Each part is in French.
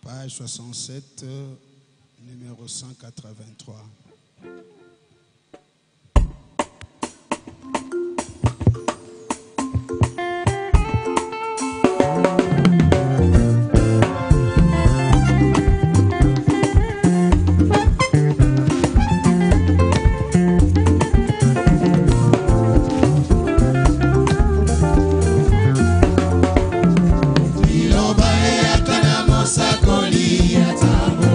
Page 67, numéro 183. Sakoli ya tambo,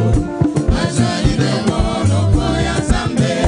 azali de mono ya zambe.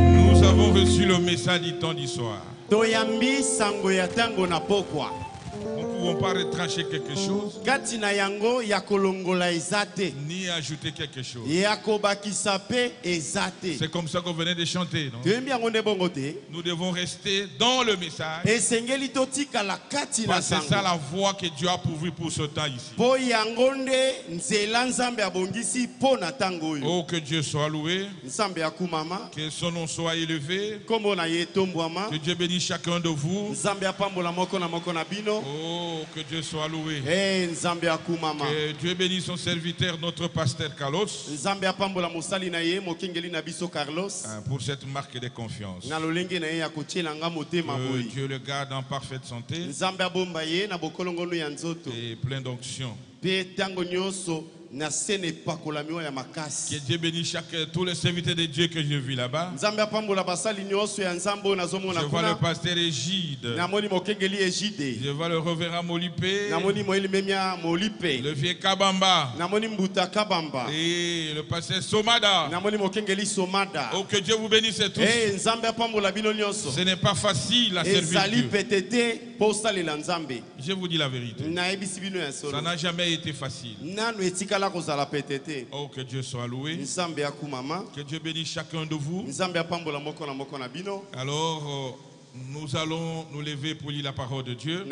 Nous avons reçu le message du temps du soir. Nous ne pouvons pas retrancher quelque chose, ni ajouter quelque chose. C'est comme ça qu'on venait de chanter, non? Nous devons rester dans le message. Parce que c'est ça la voie que Dieu a pourvue pour ce temps ici. Oh, que Dieu soit loué, que son nom soit élevé, que Dieu bénisse chacun de vous. Oh, que Dieu soit loué. Que Dieu bénisse son serviteur, notre pasteur Carlos, pour cette marque de confiance. Que Dieu le garde en parfaite santé et plein d'onction. Que Dieu bénisse tous les serviteurs de Dieu que je vis là-bas. Je vois le pasteur Égide. Je vois le révérend Molipé. Le vieux Kabamba. Et le pasteur Somada. Oh, que Dieu vous bénisse tous. Ce n'est pas facile à servir Dieu. Je vous dis la vérité. Ça n'a jamais été facile. Oh, que Dieu soit loué. Que Dieu bénisse chacun de vous. Alors, nous allons nous lever pour lire la parole de Dieu.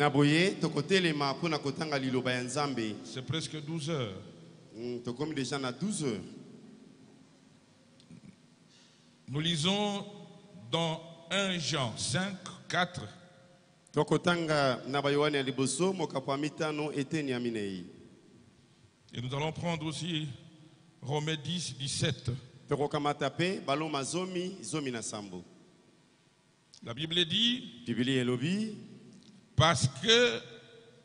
C'est presque 12 heures. Nous lisons dans 1 Jean 5, 4. Et nous allons prendre aussi Romains 10, 17. La Bible dit, parce que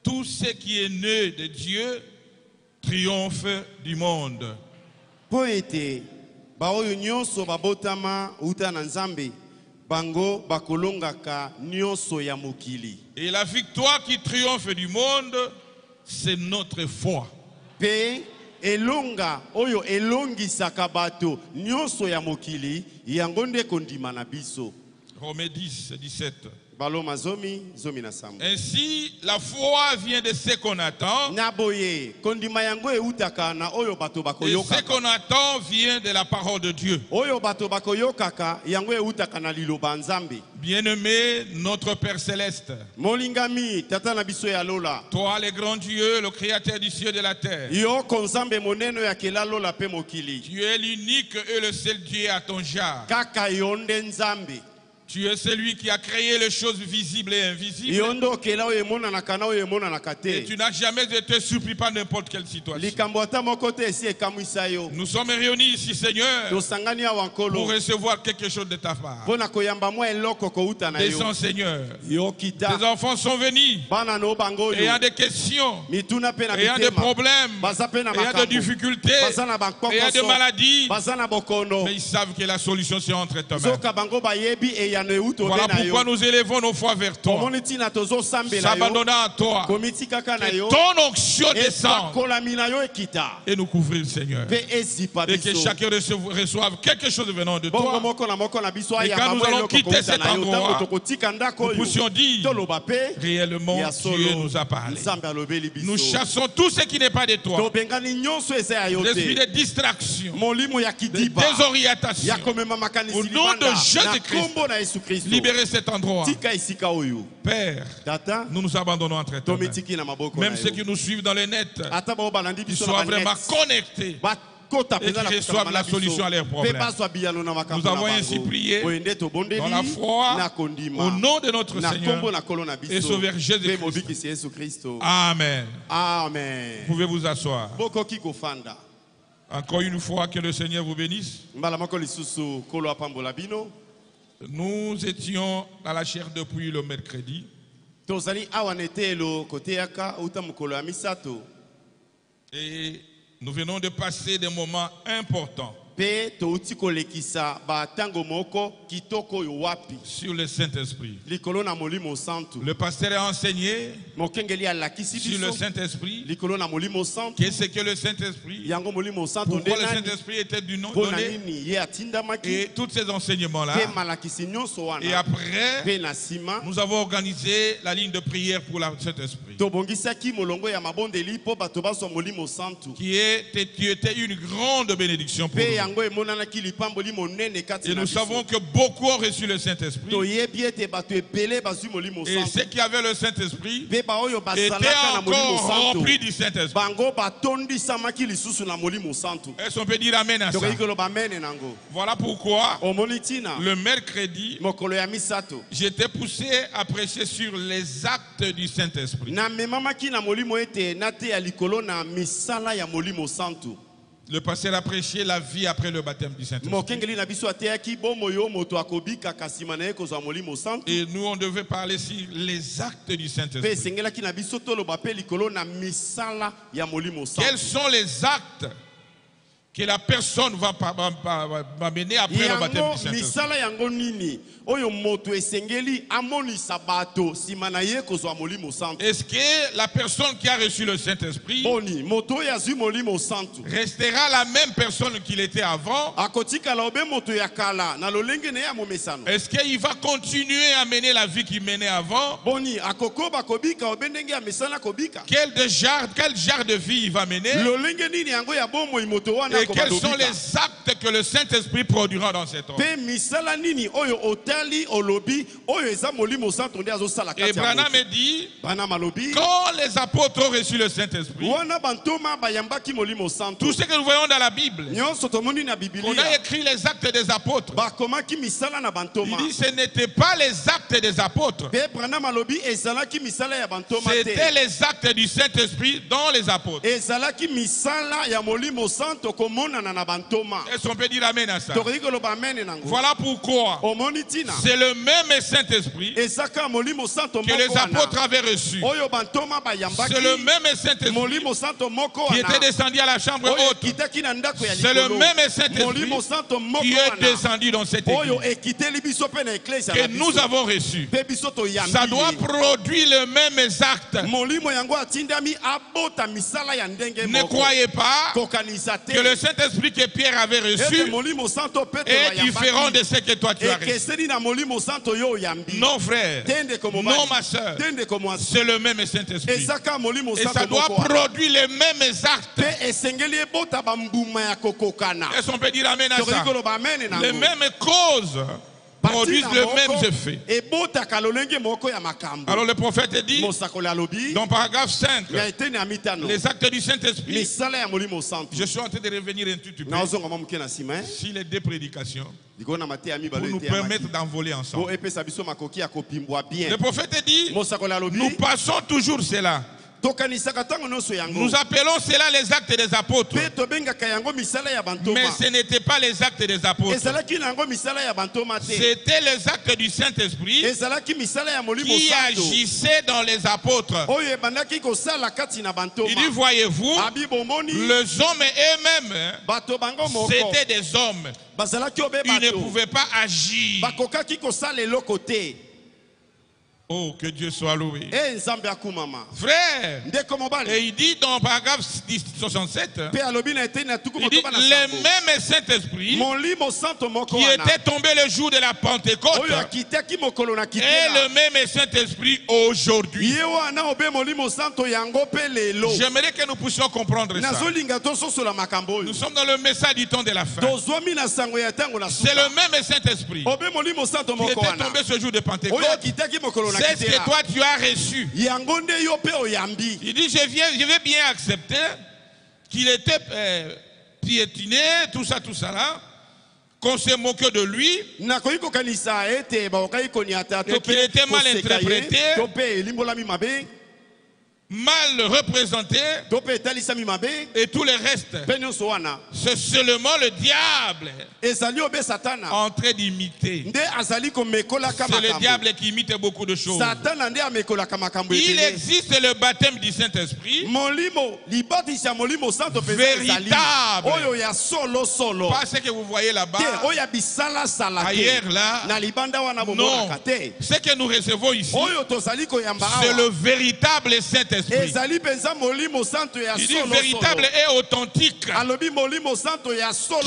tout ce qui est né de Dieu triomphe du monde. Et la victoire qui triomphe du monde, c'est notre foi. Elonga oyo elongisaka bato nyonso ya mokili yango nde kondima na biso. Romains 10, 17. Ainsi la foi vient de ce qu'on attend. Et ce qu'on attend vient de la parole de Dieu. Bien-aimé, notre Père Céleste, toi le grand Dieu, le créateur du ciel et de la terre, tu es l'unique et le seul Dieu à ton genre. Tu es celui qui a créé les choses visibles et invisibles. Et tu n'as jamais été surpris par n'importe quelle situation. Nous sommes réunis ici, Seigneur, pour recevoir quelque chose de ta part. Descends, Seigneur. Tes enfants sont venus ayant des questions, ayant des problèmes, ayant des difficultés, ayant des maladies. Mais ils savent que la solution c'est entre tes mains. Voilà pourquoi nous élevons nos foi vers toi, s'abandonnant à toi, que ton onction descende et nous couvrir, Seigneur, et que chacun reçoive quelque chose venant de toi. Et quand nous allons quitter cet endroit, nous puissions dire réellement Dieu nous a parlé. Nous chassons tout ce qui n'est pas de toi, l'esprit de distraction, de désorientation, au nom de Jésus-Christ. Libérez cet endroit. Père, nous nous abandonnons entre tes mains. Même ceux qui nous suivent dans les nets, qu'ils soient vraiment connectés et qu'ils reçoivent la solution à leurs problèmes. Nous avons ainsi prié dans la foi au nom de notre Seigneur et Sauveur Jésus-Christ. Amen. Amen. Vous pouvez vous asseoir. Encore une fois, que le Seigneur vous bénisse. Nous étions à la chaire depuis le mercredi. Et nous venons de passer des moments importants. sur le Saint-Esprit. Le pasteur a enseigné sur le Saint-Esprit. Qu'est-ce que le Saint-Esprit? Pourquoi le Saint-Esprit était du nom donné? Et tous ces enseignements-là. Et après, nous avons organisé la ligne de prière pour le Saint-Esprit. Qui était une grande bénédiction pour nous. Et nous savons que beaucoup ont reçu le Saint-Esprit. Et ceux qui avaient le Saint-Esprit étaient encore remplis du Saint-Esprit. Est-ce qu'on peut dire amen à ça? Voilà pourquoi le mercredi, j'étais poussé à prêcher sur les actes du Saint-Esprit. Le pasteur a prêché la vie après le baptême du Saint-Esprit. Et nous, on devait parler sur les actes du Saint-Esprit. Quels sont les actes que la personne va mener après le baptême du Saint-Esprit? Est-ce que la personne qui a reçu le Saint-Esprit restera la même personne qu'il était avant? Est-ce qu'il va continuer à mener la vie qu'il menait avant? Quel genre de vie il va mener? Et quels sont les actes que le Saint-Esprit produira dans cet homme? Et Branham me dit, quand les apôtres ont reçu le Saint-Esprit, tout ce que nous voyons dans la Bible, on a écrit les actes des apôtres. Il dit ce n'était pas les actes des apôtres, c'était les actes du Saint-Esprit dans les apôtres. Est-ce qu'on peut dire amen à ça? Voilà pourquoi c'est le même Saint-Esprit que les apôtres avaient reçu. C'est le même Saint-Esprit qui était descendu à la chambre haute. C'est le même Saint-Esprit qui est descendu dans cette église que nous avons reçu. Ça doit produire le même acte. Ne croyez pas que le Saint-Esprit que Pierre avait reçu est différent de ce que toi tu as reçu. Non frère, non ma soeur, c'est le même Saint-Esprit. Et ça doit produire les mêmes actes. Est-ce qu'on peut dire amen à ça? Les mêmes causes produisent le même effet. Alors le prophète dit dans paragraphe 5, les actes du Saint-Esprit. Je suis en train de revenir un tout petit peu sur les deux prédications pour nous permettre d'envoler ensemble. Le prophète dit, nous passons toujours cela. Nous appelons cela les actes des apôtres. Mais ce n'était pas les actes des apôtres. C'était les actes du Saint-Esprit qui agissaient dans les apôtres. Il dit, voyez-vous, les hommes eux-mêmes, c'était des hommes. Ils ne pouvaient pas agir. Oh, que Dieu soit loué. Frère, et il dit dans paragraphe 67, il dit le même Saint-Esprit qui était tombé le jour de la Pentecôte est le même Saint-Esprit aujourd'hui. J'aimerais que nous puissions comprendre ça. Nous sommes dans le message du temps de la fin. C'est le même Saint-Esprit qui était tombé ce jour de Pentecôte. C'est ce que toi tu as reçu. Il dit, je vais bien accepter qu'il était piétiné, tout ça là, qu'on se moquait de lui, et qu'il était mal interprété. mal représenté et tout le reste, c'est seulement le diable en train d'imiter. C'est le diable qui imite beaucoup de choses. Il existe le baptême du Saint-Esprit véritable. Pas ce que vous voyez là-bas, ailleurs là. Non, ce que nous recevons ici, c'est le véritable Saint-Esprit. Il dit véritable et authentique,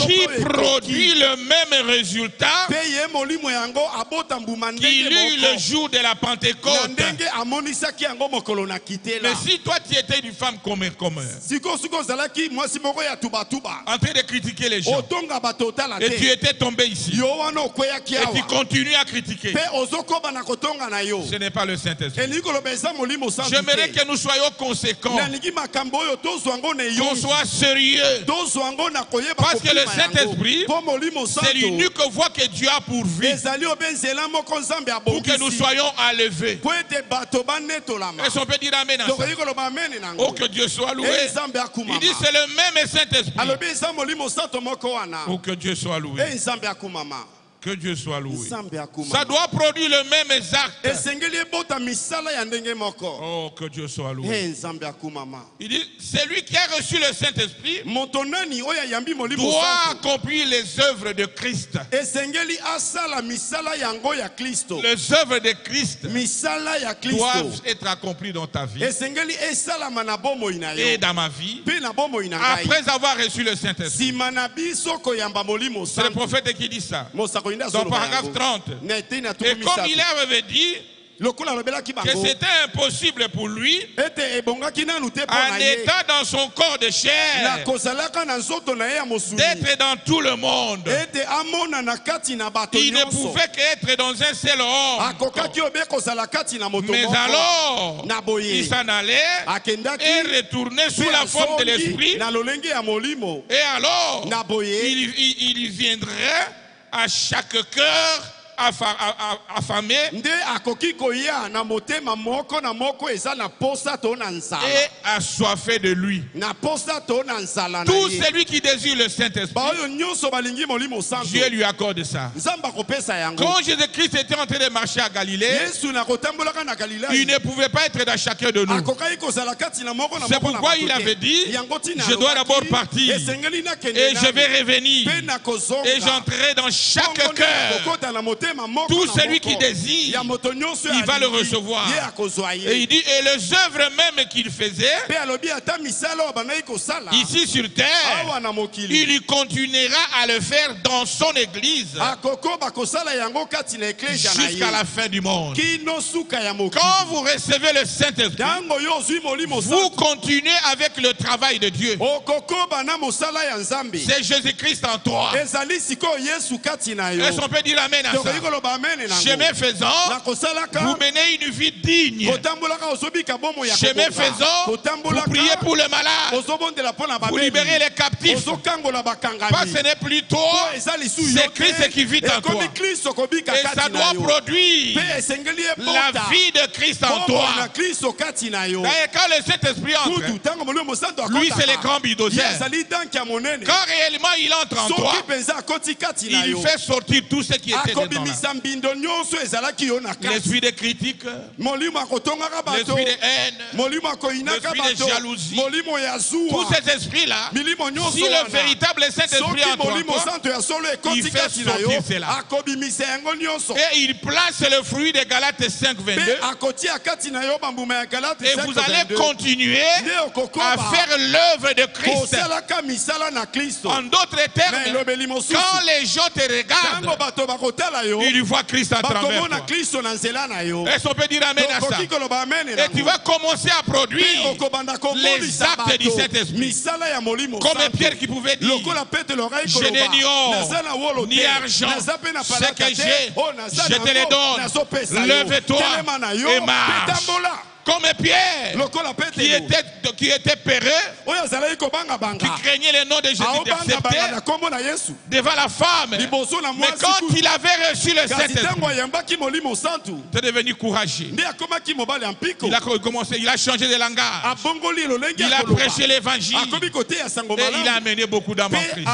qui produit le même résultat qu'il eut le jour de la Pentecôte. Mais si toi tu étais une femme comme en train de critiquer les gens et tu étais tombé ici et tu continues à critiquer, ce n'est pas le Saint-Esprit. J'aimerais que nous soyons conséquents, qu'on soit sérieux, parce que le Saint-Esprit, c'est l'unique voie que Dieu a pourvue pour que nous soyons enlevés. Est-ce qu'on peut dire amen à ça? Oh, que Dieu soit loué. Il dit c'est le même Saint-Esprit. Oh, que Dieu soit loué. Que Dieu soit loué. Ça doit produire le même acte. Oh, que Dieu soit loué. Il dit, celui qui a reçu le Saint-Esprit doit accomplir les œuvres de Christ. Les œuvres de Christ doivent être accomplies dans ta vie et dans ma vie après avoir reçu le Saint-Esprit. C'est le prophète qui dit ça. Dans paragraphe 30. Et comme il avait dit que c'était impossible pour lui, en état dans son corps de chair, d'être dans tout le monde, il ne pouvait qu'être dans un seul homme. Mais alors, il s'en allait et retournait sous la forme de l'esprit. Et alors, il viendrait à chaque cœur affamé et assoiffé de lui. Tout celui qui désire le Saint-Esprit, Dieu lui accorde ça. Quand Jésus-Christ était en train de marcher à Galilée, il ne pouvait pas être dans chacun de nous. C'est pourquoi il avait dit, je dois d'abord partir et je vais revenir et j'entrerai dans chaque cœur. Tout celui qui désire, il va le recevoir. Et il dit, et les œuvres même qu'il faisait ici sur terre, il continuera à le faire dans son église jusqu'à la fin du monde. Quand vous recevez le Saint-Esprit, vous continuez avec le travail de Dieu. C'est Jésus-Christ en toi. Est-ce qu'on peut dire amen à ça? Chemin faisant, vous menez une vie digne. Chemin faisant, vous priez pour le malade, vous libérez les captifs. Parce que ce n'est plus toi, c'est Christ qui vit en toi. Et ça doit produire la vie de Christ en toi. D'ailleurs, quand le Saint-Esprit entre, lui c'est le grand bulldozer. Quand réellement il entre en toi, il fait sortir tout ce qui était dedans. L'esprit de critique, l'esprit de haine, l'esprit de jalousie, tous ces esprits-là, si le véritable Saint-Esprit entre en toi, il fait sortir cela. Et il place le fruit de Galates 5:22. Et vous allez continuer à faire l'œuvre de Christ. En d'autres termes, quand les gens te regardent, ils voient Christ à travers toi. Est-ce qu'on peut dire amen à ça? Et tu vas commencer à produire les actes du Saint-Esprit. Comme Pierre qui pouvait dire, je n'ai ni or, ni argent, ce que j'ai, je te le donne. Lève-toi et marche. Comme Pierre, qui était peureux, qui craignait le nom de Jésus d'intercepter devant la femme. Mais quand il avait reçu le Saint-Esprit, il est devenu courageux. Il a changé de langage. Il a prêché l'évangile. Et il a amené beaucoup d'âmes en Christ.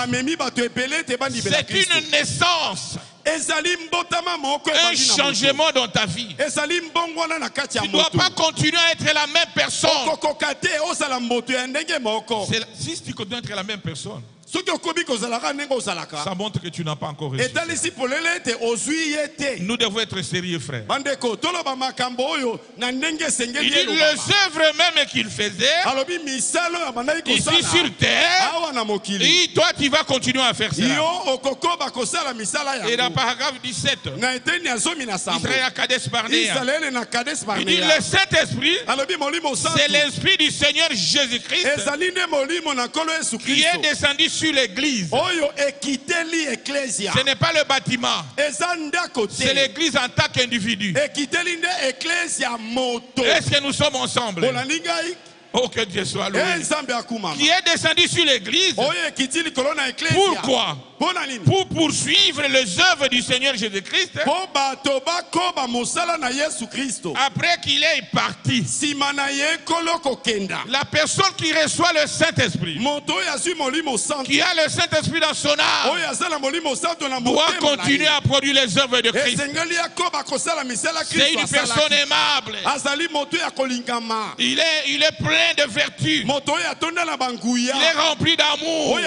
C'est une naissance. Un changement dans ta vie. Tu ne dois pas continuer à être la même personne. Si tu continues à être la même personne, ça montre que tu n'as pas encore reçu. Nous devons être sérieux, frère. Il dit les œuvres même qu'il faisait ici sur terre, et toi tu vas continuer à faire ça. Et dans le paragraphe 17, Israël à Kadesh Barnea, il dit le Saint-Esprit, c'est l'Esprit du Seigneur Jésus-Christ qui est descendu sur l'église. Ce n'est pas le bâtiment, c'est l'église en tant qu'individu. Est-ce que nous sommes ensemble? Oh, que Dieu soit loué. Qui est descendu sur l'église. Pourquoi? Pour poursuivre les œuvres du Seigneur Jésus-Christ. Après qu'il est parti, la personne qui reçoit le Saint-Esprit, qui a le Saint-Esprit dans son âme, doit continuer à produire les œuvres de Christ. C'est une personne aimable. Il est plein de vertu. Il est rempli d'amour.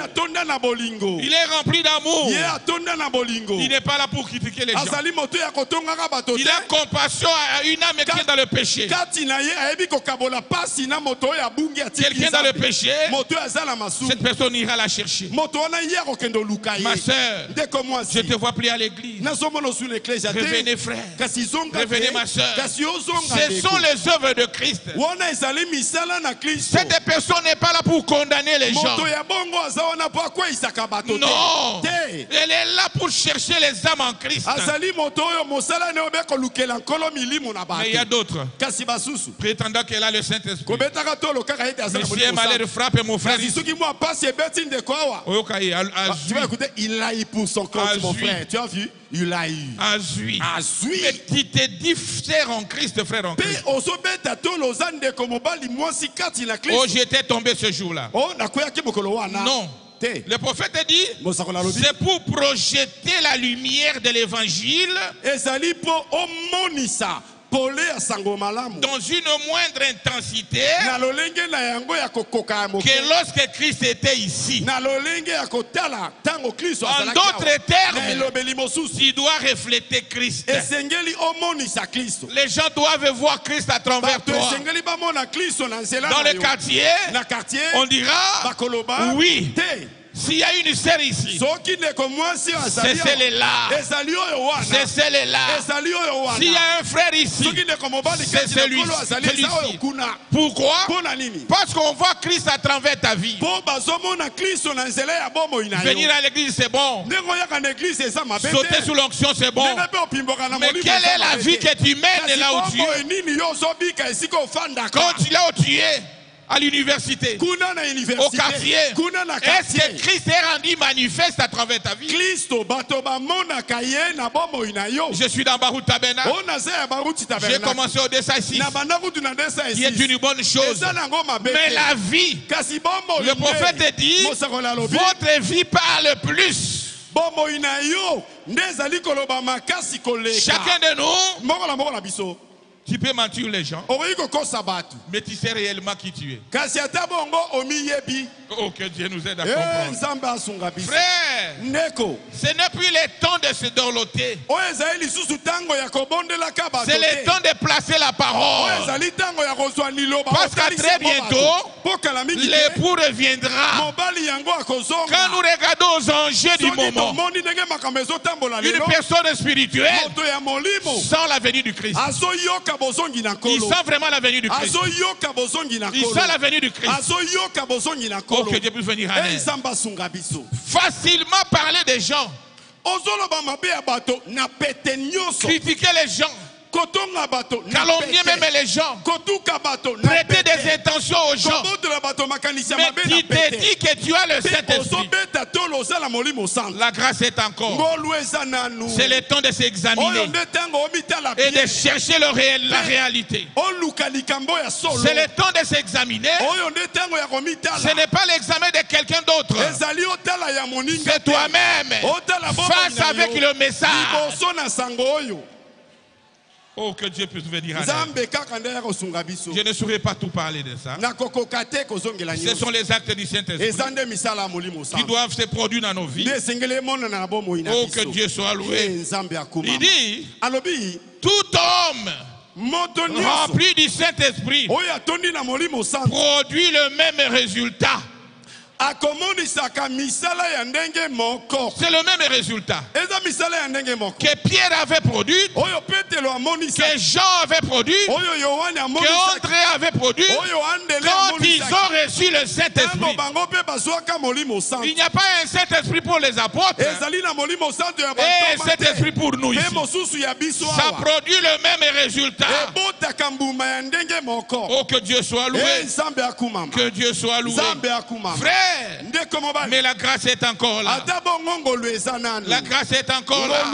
Il est rempli d'amour. Il n'est pas là pour critiquer les gens. Il a compassion à une âme qui est dans le péché. Quelqu'un dans le péché, cette personne ira la chercher. Ma soeur, je te vois plus à l'église. Revenez, frère. Revenez, ma soeur. Ce sont les œuvres de Christ. Cette personne n'est pas là pour condamner les gens. Non. Elle est là pour chercher les âmes en Christ. Mais il y a d'autres prétendant qu'elle a le Saint-Esprit. Monsieur Malheur frappe mon frère. Il a eu pour son compte, mon frère. Tu as vu? Il a eu. Mais tu te diffères en Christ, frère, en Christ. Oh, j'étais tombé ce jour-là. Non. Le prophète dit, c'est pour projeter la lumière de l'évangile dans une moindre intensité que lorsque Christ était ici. En d'autres termes, tu dois refléter Christ. Les gens doivent voir Christ à travers toi. Dans le quartier, on dira oui. S'il y a une sœur ici, c'est celle-là. C'est celle-là. S'il y a un frère ici, c'est celui-ci. Pourquoi? Parce qu'on voit Christ à travers ta vie. Venir à l'église, c'est bon. Sauter sous l'onction, c'est bon. Mais quelle est la vie que tu mènes là où tu es? Quand tu es là où tu es, à l'université, au quartier, est-ce que Christ est rendu manifeste à travers ta vie? Je suis dans Barou Tabena. J'ai commencé au Dessa 6, qui est une bonne chose. Mais la vie, le prophète dit, votre vie parle plus. Chacun de nous, tu peux mentir les gens, mais tu sais réellement qui tu es. Oh, que Dieu nous aide à comprendre. Frère, ce n'est plus le temps de se dorloter. C'est le temps de placer la parole. Parce qu'à très bientôt, l'époux reviendra. Quand nous regardons aux enjeux du moment, une personne spirituelle sent la venue du Christ. Il sent vraiment la venue du Christ. Il sent la venue du Christ. Oh, que Dieu puisse venir à l'aide. Facilement parler des gens, critiquer les gens, calomnier même les gens, prêter des intentions aux gens. Mais tu te dis que tu as le Saint-Esprit. La grâce est encore. C'est le temps de s'examiner et de chercher la réalité. C'est le temps de s'examiner. Ce n'est pas l'examen de quelqu'un d'autre. C'est toi-même face avec le message. Oh, que Dieu puisse venir à l'aide. Je ne saurais pas tout parler de ça. Ce sont les actes du Saint-Esprit qui doivent se produire dans nos vies. Oh, que Dieu soit loué. Il dit, tout homme rempli du Saint-Esprit produit le même résultat. C'est le même résultat que Pierre avait produit, que Jean avait produit, que André avait produit quand ils ont reçu le Saint-Esprit. Il n'y a pas un Saint-Esprit pour les apôtres et un Saint-Esprit pour nous ici. Ça produit le même résultat. Oh, que Dieu soit loué. Que Dieu soit loué. Frère, mais la grâce est encore là. La grâce est encore là.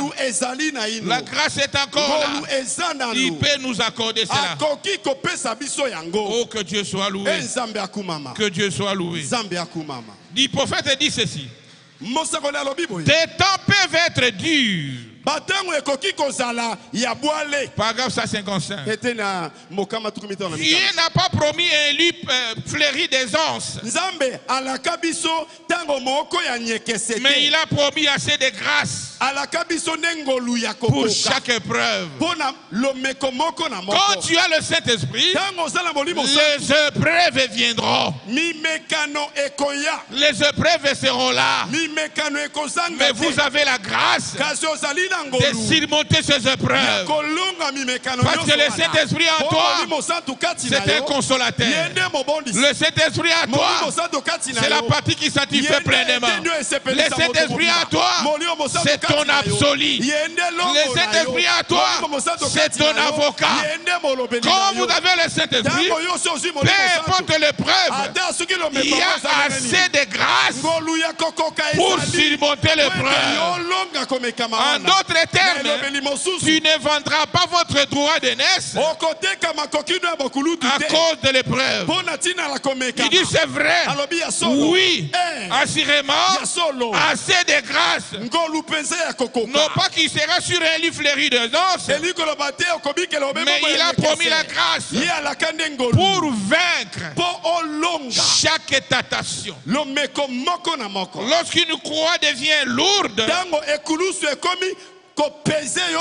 La grâce est encore là. Il peut nous accorder cela. Oh, que Dieu soit loué. Que Dieu soit loué. Le prophète dit ceci. Tes temps peuvent être durs. Paragraphe 155. Dieu n'a pas promis un lit fleuri d'aisance, mais il a promis assez de grâce pour chaque épreuve. Quand tu as le Saint-Esprit, les épreuves viendront. Les épreuves seront là. Mais vous avez la grâce de surmonter ces épreuves. Parce que le Saint-Esprit en toi, c'est un consolateur. Le Saint-Esprit en toi, c'est la partie qui satisfait pleinement. Le Saint-Esprit en toi, c'est ton absolu. Le Saint-Esprit en toi, c'est ton avocat. Quand vous avez le Saint-Esprit, peu importe l'épreuve, il y a assez de grâce pour surmonter l'épreuve. En d'autres termes, tu ne vendras pas votre droit d'aînesse à cause de l'épreuve. Il dit c'est vrai. Oui, assurément, assez de grâce. Non pas qu'il sera sur un lit fleuri de danse, mais il a promis la grâce pour vaincre chaque tentation. Lorsqu'une croix devient lourde,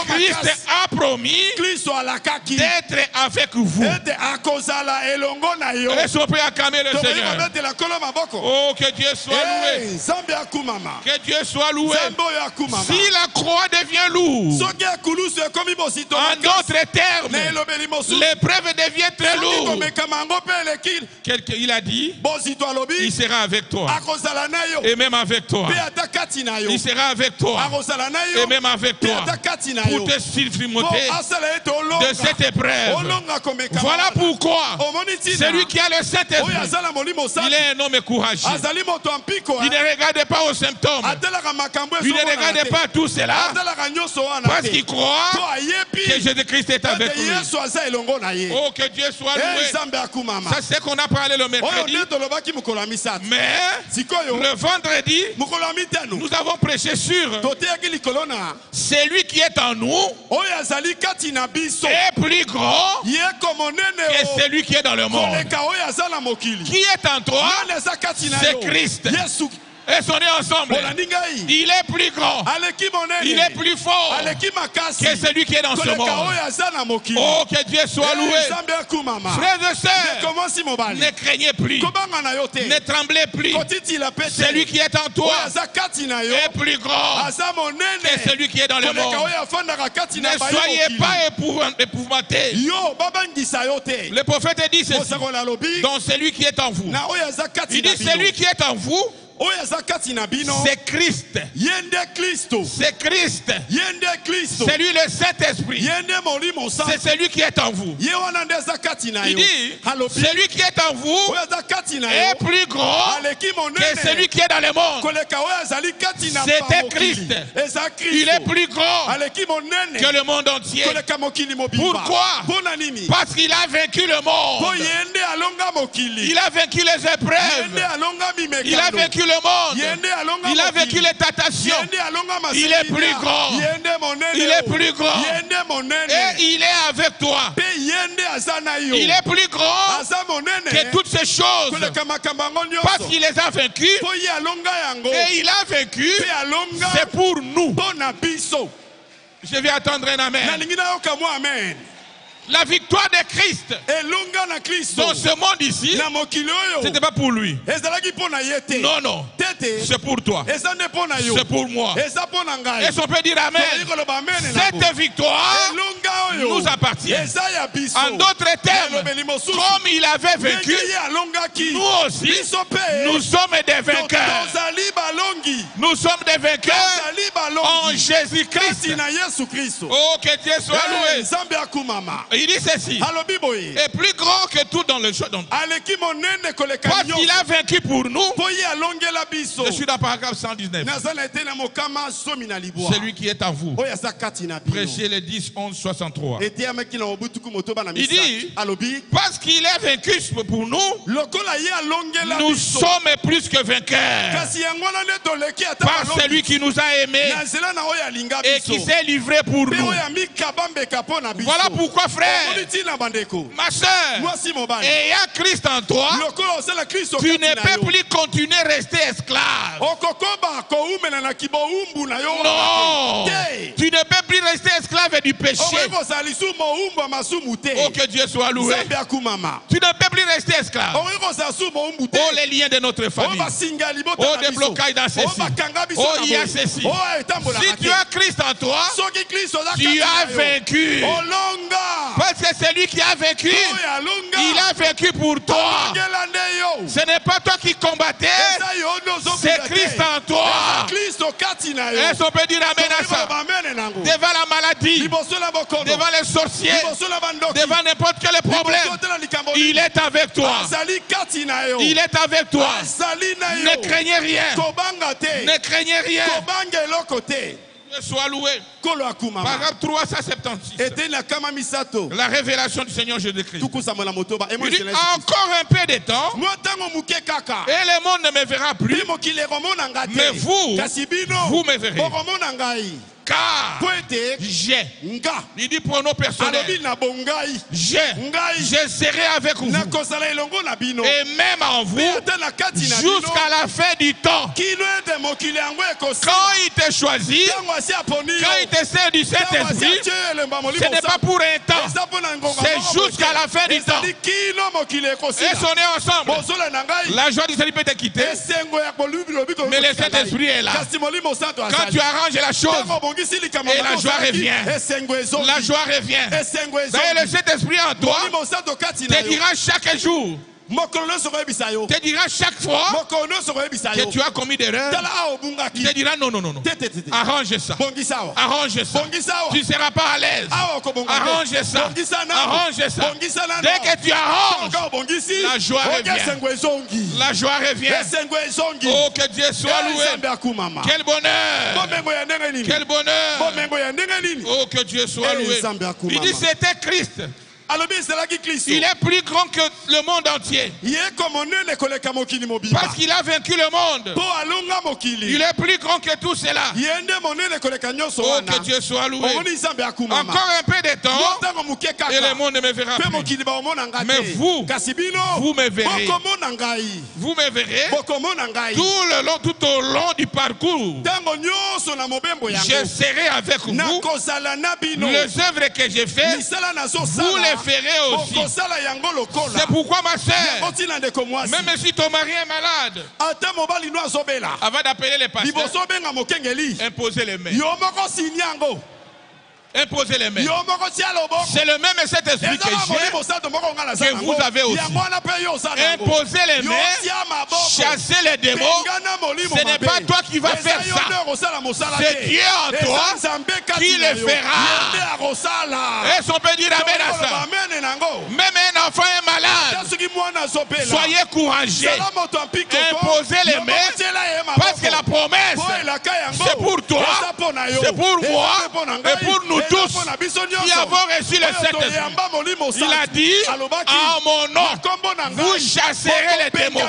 Christ a promis d'être avec vous. Laissons prier acclamer le Seigneur. Oh, que Dieu soit loué. Que Dieu soit loué. Si la croix devient lourde, en d'autres termes, l'épreuve devient très lourde, il a dit, il sera avec toi. Et même avec toi. Il sera avec toi. Et même avec toi. Pour te surmonter de cette épreuve. Voilà pourquoi celui qui a le Saint-Esprit, il est un homme courageux. Il ne regarde pas aux symptômes. Il ne regarde pas tout cela, parce qu'il croit que Jésus-Christ est avec lui. Oh, que Dieu soit loué. Ça, c'est ce qu'on a parlé le mercredi. Mais le vendredi, nous avons prêché sur celui qui est en nous est plus grand que celui qui est dans le monde. Qui est en toi, c'est Christ. Et sont nés ensemble. Il est plus grand. Il est plus fort que celui qui est dans ce monde. Oh, que Dieu soit loué. Frères et sœurs, ne craignez plus. Ne tremblez plus. Celui qui est en toi est plus grand que celui qui est dans le monde. Ne soyez pas épouvantés. Le prophète dit ceci dans celui qui est en vous. Il dit celui qui est en vous C'est Christ. C'est Christ. C'est lui le Saint-Esprit. C'est celui qui est en vous. Il dit, celui qui est en vous est plus grand que celui qui est dans le monde. C'était Christ. Il est plus grand que le monde entier. Pourquoi? Parce qu'il a vaincu le monde. Il a vaincu les épreuves. Il a vaincu le monde. Il a vaincu les tentations. Il est plus grand. Il est plus grand. Et il est avec toi. Il est plus grand que toutes ces choses. Parce qu'il les a vaincus. Et il a vaincu. C'est pour nous. Je vais attendre un amen. La victoire de Christ dans ce monde ici, ce n'était pas pour lui. Non, non. C'est pour toi. C'est pour moi. Est-ce qu'on peut dire amen? Cette victoire nous appartient. En d'autres termes, comme il avait vaincu, nous aussi, nous sommes des vainqueurs. Nous sommes des vainqueurs en Jésus-Christ. Oh, que Dieu soit loué. Il dit ceci, est plus grand que tout dans le jeu. Parce qu'il a vaincu pour nous. Je suis dans paragraphe 119. Celui qui est en vous. Prêchez le 10, 11, 63. Il dit, parce qu'il est vaincu pour nous, nous sommes plus que vainqueurs. Par celui qui nous a aimés et qui s'est livré pour nous. Voilà pourquoi, frère, ma soeur, ayant Christ en toi, tu ne peux plus continuer à rester esclave. Non, tu ne peux plus rester esclave du péché. Oh, que Dieu soit loué. Tu ne peux plus rester esclave. Oh, les liens de notre famille. Oh, des blocages dans ceci. Oh, il y a ceci. Si tu as Christ en toi, tu as vaincu. Parce que c'est lui qui a vaincu. Il a vaincu pour toi. Ce n'est pas toi qui combattais. C'est Christ en toi. Est-ce qu'on peut dire amen à ça? Devant la maladie, devant les sorciers, devant n'importe quel problème, il est avec toi. Il est avec toi. Ne craignez rien. Ne craignez rien. Sois loué. Paragraphe 376. La révélation du Seigneur Jésus-Christ. Il dit, encore un peu de temps et le monde ne me verra plus, mais vous me verrez. Car j'ai, il dit pronom personnel, je serai avec vous et même en vous jusqu'à la fin du temps. Quand il te choisit, quand il te sert du Saint-Esprit, ce n'est pas pour un temps, c'est jusqu'à la fin du temps. Et on est ensemble. La joie du Seigneur peut te quitter, mais le Saint-Esprit est là. Quand tu arranges la chose, et la joie revient. La joie revient. D'ailleurs, le Saint-Esprit en toi te dira chaque jour, te dira chaque fois que tu as commis d'erreur, il te dira non, non, non, non. Arrange ça. Arrange ça. Tu ne seras pas à l'aise. Arrange ça. Arrange ça. Dès que tu arranges, la joie revient. La joie revient. Oh, que Dieu soit loué. Quel bonheur. Quel bonheur. Oh, que Dieu soit loué. Il dit c'était Christ. Il est plus grand que le monde entier. Parce qu'il a vaincu le monde. Il est plus grand que tout cela. Oh, que Dieu soit loué. Encore un peu de temps et le monde ne me verra plus. Mais vous me verrez. Vous me verrez tout au long du parcours. Je serai avec vous. Les œuvres que j'ai faites, vous les ferez aussi. C'est pourquoi ma soeur, même si ton mari est malade, avant d'appeler les pasteurs, imposez les mains. Imposez les mains. C'est le même cet esprit que vous avez aussi. Imposez les mains, chassez les démons. Ce n'est pas toi qui vas faire ça. C'est Dieu en toi qui le fera. Est-ce qu'on peut dire amen à ça? Même un enfant est malade. Soyez courageux. Imposez les mains parce que la promesse, c'est pour toi, c'est pour moi et pour nous tous qui avons reçu le Saint-Esprit. Il a dit, en mon nom, vous chasserez les démons.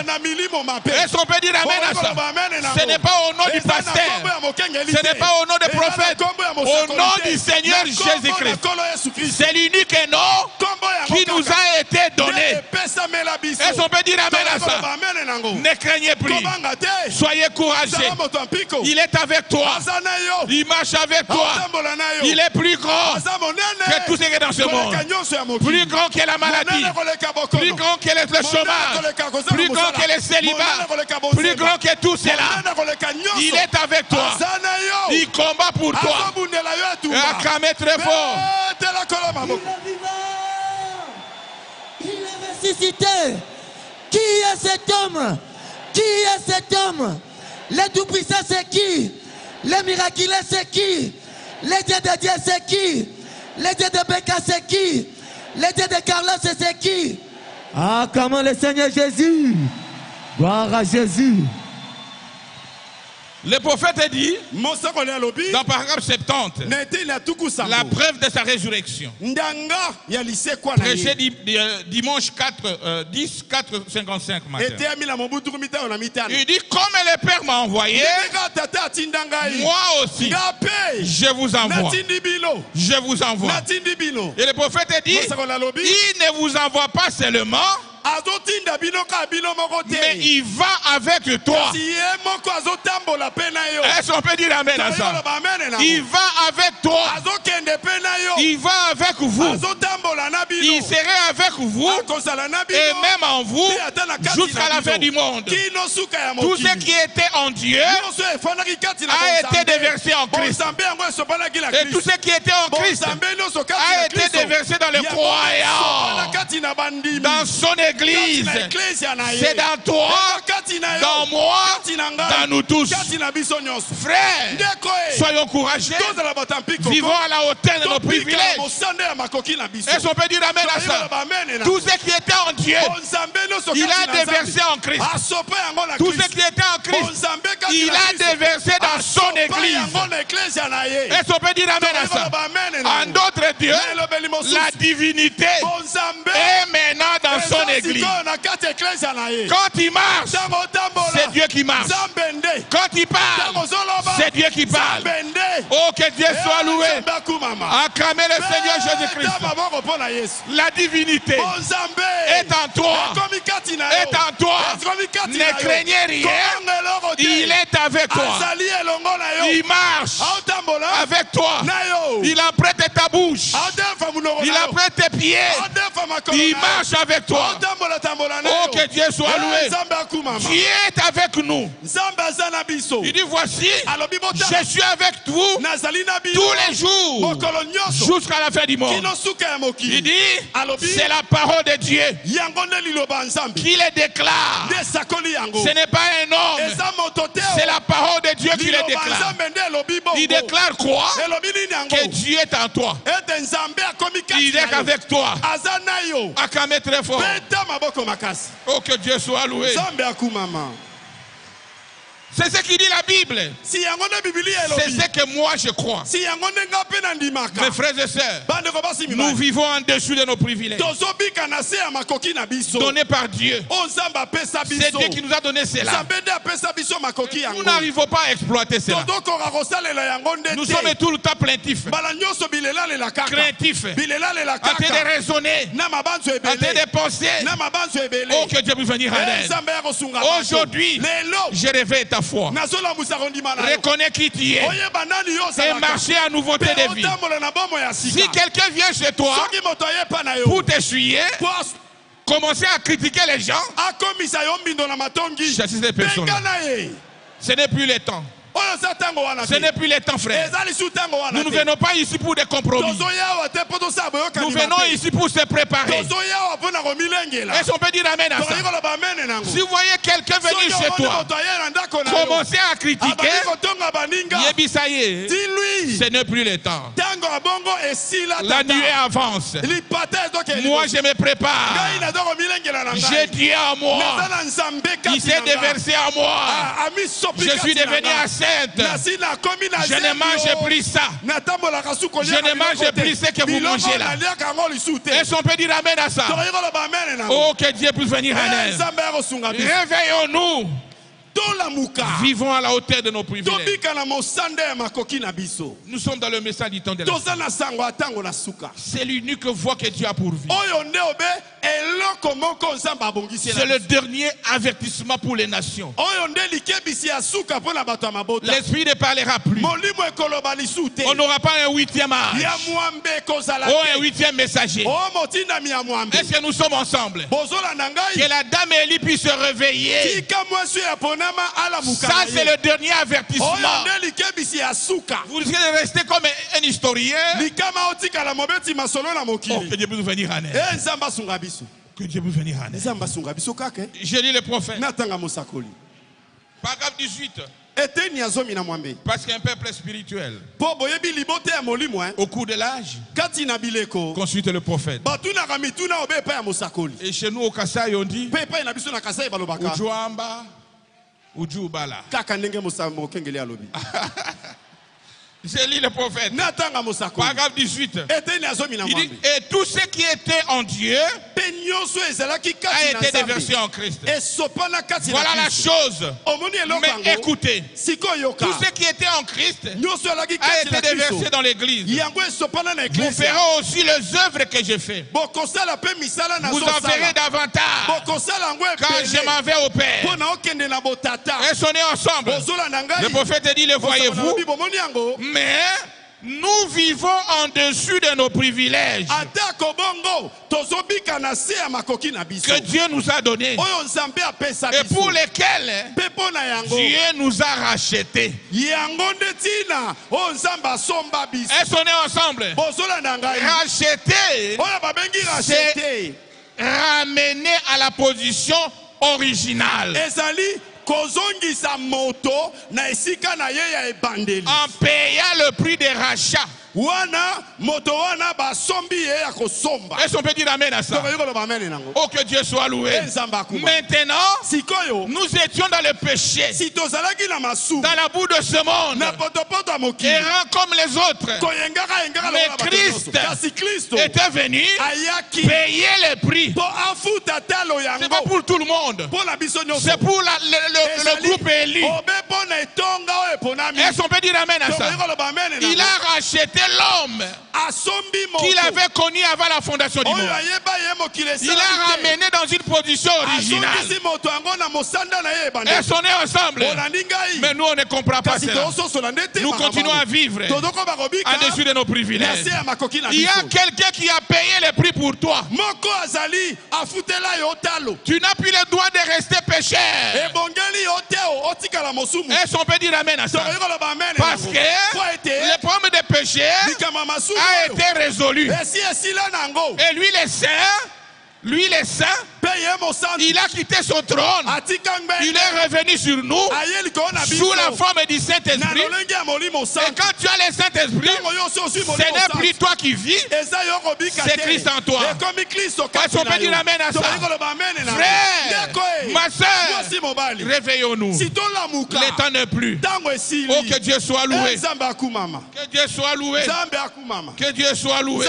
Est-ce qu'on peut dire amen à ça? Ce n'est pas au nom du pasteur, ce n'est pas au nom des prophètes, au nom du Seigneur Jésus-Christ. C'est l'unique nom qui nous a été donné. Est-ce qu'on peut dire amen à ça? Ne craignez plus. Soyez courageux. Il est avec toi. Il marche avec toi. Il est plus grand que tout ce qui est dans ce monde. Plus grand que la maladie. Plus grand que le chômage. Plus grand que le célibat. Plus grand que tout cela. Il est avec toi. Il combat pour toi. Acclamez très fort. Il est ressuscité. Qui est cet homme? Qui est cet homme? Le tout-puissant c'est qui? Le miraculeux c'est qui? Le Dieu de Dieu c'est qui? Le Dieu de Becca c'est qui? Le Dieu de Carlos c'est qui? Ah, comment le Seigneur Jésus? Gloire à Jésus. Le prophète dit, dans paragraphe 70, la preuve de sa résurrection. Prêché dimanche 10, 4, 55 matin. Il dit, comme le Père m'a envoyé, moi aussi, je vous envoie. Je vous envoie. Et le prophète dit, il ne vous envoie pas seulement, mais il va avec toi. Est-ce qu'on peut dire amen à ça? Il va avec toi. Il va avec vous. Il serait avec vous et même en vous jusqu'à la fin du monde. Tout ce qui était en Dieu a été déversé en Christ. Et tout ce qui était en Christ a été déversé dans les croyants, dans son Église. C'est dans toi, dans moi, dans nous tous. Frères, soyons courageux. Vivons à la hauteur de nos privilèges. Est-ce qu'on peut dire amen à ça? Tout ce qui était en Dieu, il a déversé en Christ. Tout ce qui était en Christ, il a déversé dans son Église. Est-ce qu'on peut dire amen à ça? En d'autres dieux, la divinité est maintenant dans son Église. Quand il marche, c'est Dieu qui marche. Quand il parle, c'est Dieu qui parle. Oh, que Dieu soit loué. Acclamez le Seigneur Jésus-Christ. La divinité est en toi. Est en toi. Ne craignez rien. Il est avec toi. Il marche avec toi. Il emprunte ta bouche. Il emprunte tes pieds. Il marche avec toi. Oh, que Dieu soit loué. Dieu est avec nous. Il dit, voici, je suis avec vous tous les jours jusqu'à la fin du monde. Il dit, c'est la parole de Dieu qui le déclare. Ce n'est pas un homme, c'est la parole de Dieu qui le déclare. Il déclare quoi? Que Dieu est en toi. Il est avec toi. Acclamez très fort. Oh, que Dieu soit loué. C'est ce qui dit la Bible. C'est ce que moi je crois. Mes frères et sœurs, nous vivons en dessous de nos privilèges donnés par Dieu. C'est Dieu qui nous a donné cela. Nous n'arrivons pas à exploiter cela. Nous sommes tout le temps plaintifs, craintifs, en train de raisonner, en train de penser. Oh, que Dieu puisse venir en aide. Aujourd'hui, je réveille ta foi. Reconnais qui tu es et marcher à nouveauté de vie. Si quelqu'un vient chez toi pour t'essuyer, commencer à critiquer les gens, chasser ces personnes. Ce n'est plus le temps. Ce n'est plus les temps, frère. Nous ne venons pas ici pour des compromis. Nous venons ici pour se préparer. Est-ce qu'on peut dire amen à ça? Si vous voyez quelqu'un venir chez toi, commencer à critiquer, dis-lui, ce n'est plus le temps. La nuit avance. Moi, je me prépare. J'ai Dieu en moi. Il s'est déversé en moi. Je suis devenu enceinte. Je ne mange plus ça. Je ne mange plus ce que vous mangez là. Est-ce qu'on peut dire amen à ça? Oh, que Dieu puisse venir en aide. Réveillons-nous. Vivons à la hauteur de nos privilèges. Nous sommes dans le message du temps de la fin. C'est l'unique voie que Dieu a pour vivre. C'est le dernier avertissement pour les nations. L'Esprit ne parlera plus. On n'aura pas un 8e âge. Un 8e messager. Est-ce que nous sommes ensemble? Que la dame Élie puisse se réveiller. Ça, c'est le dernier avertissement. Vous risquez de rester comme un historien. Oh, que Dieu puisse venir en aide. Que Dieu puisse venir en aide. Je lis le prophète. Paragraphe 18. Parce qu'un peuple spirituel, au cours de l'âge, consulte le prophète. Et chez nous au Kasaï, on dit Ujuamba, Ujubala. Je lis le prophète. Paragraphe 18. Il dit, et tout ce qui était en Dieu a été déversé en Christ. Voilà la chose. Mais écoutez, tout ce qui était en Christ a été déversé dans l'église. Vous verrez aussi les œuvres que j'ai faites. Vous en verrez davantage quand je m'en vais au Père. Est-ce qu'on est ensemble? Le prophète dit, le voyez-vous? Mais nous vivons en dessus de nos privilèges que Dieu nous a donnés et pour lesquels Dieu nous a rachetés. Est-ce qu'on est ensemble? Racheter, c'est ramener à la position originale. En payant le prix des rachats. Est-ce qu'on peut dire amen à ça? Oh, que Dieu soit loué. Maintenant, nous étions dans le péché, dans la boue de ce monde, errant comme les autres. Mais Christ était venu payer le prix. C'est pas pour tout le monde, c'est pour le groupe Élie. Est-ce qu'on peut dire amen à ça? Il a racheté l'homme qu'il avait connu avant la fondation du monde. Il l'a ramené dans une position originale. Est-ce qu'on est ensemble? Mais nous, on ne comprend pas cela. Nous continuons à vivre en-dessus de nos privilèges. Il y a quelqu'un qui a payé le prix pour toi. Tu n'as plus le droit de rester pécheur. Est-ce qu'on peut dire amen à ça? Parce que le problème des péchés a été résolu. Et lui, les saints, il a quitté son trône. Il est revenu sur nous sous la forme du Saint-Esprit. Et quand tu as le Saint-Esprit, ce n'est plus toi qui vis, c'est Christ en toi. Est-ce qu'on peut dire amen à ça? Frère, ma soeur, réveillons-nous. Le temps n'est plus. Oh, que Dieu soit loué. Que Dieu soit loué. Que Dieu soit loué.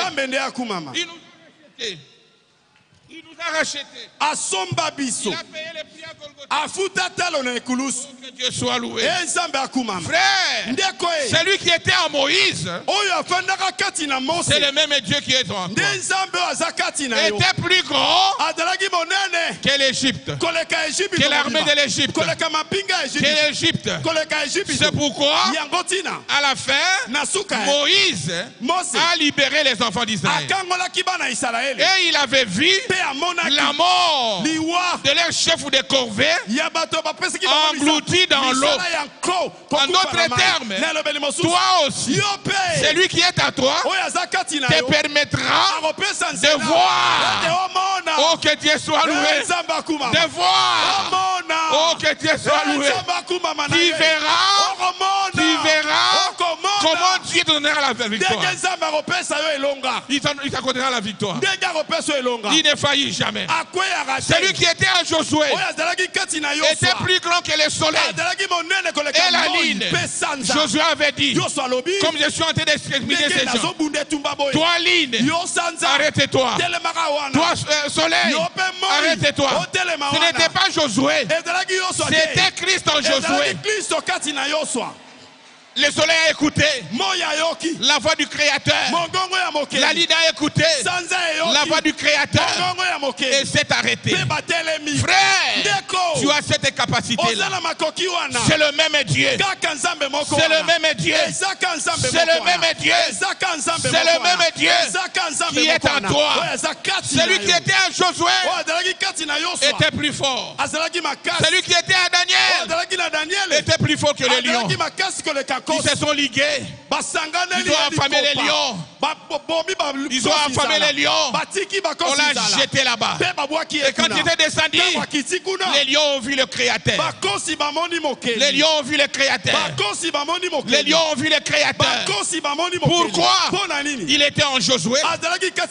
Il nous a racheté. Il a payé le prix à Golgotha. Que Dieu soit loué. Frère, celui qui était en Moïse, c'est le même Dieu qui est en toi. Était plus grand que l'Égypte, que l'armée de l'Égypte, que l'Égypte. C'est pourquoi, à la fin, Moïse a libéré les enfants d'Israël. Et il avait vu la mort de leur chef ou des corvées englouti dans l'eau. En d'autres termes, toi aussi, celui qui est à toi te permettra de voir. Oh, que Dieu soit loué. De voir. Oh, que Dieu soit loué. Tu verras comment Dieu te donnera la victoire. Il t'accordera la victoire. Il ne faillit jamais. Celui qui était à Josué était plus grand que le soleil et la ligne. Josué avait dit, comme je suis en train d'exprimer ces gens, toi ligne, arrête-toi. Toi soleil, arrête-toi. Ce n'était pas Josué, c'était Christ en Josué. Le soleil a écouté la voix du Créateur. La ligne a écouté la voix du Créateur et s'est arrêté. Frère, tu as cette capacité-là. C'est le même Dieu. C'est le même Dieu. C'est le même Dieu. C'est le même Dieu qui est en toi. Celui qui était à Josué était plus fort. Celui qui était à Daniel était plus fort que les lions. Ils se sont ligués. Ils ont affamé les lions. Ils ont affamé les lions. On l'a jeté là-bas. Et quand il était descendu, les lions ont vu le Créateur. Les lions ont vu le Créateur. Les lions ont vu le Créateur. Pourquoi? Il était en Josué.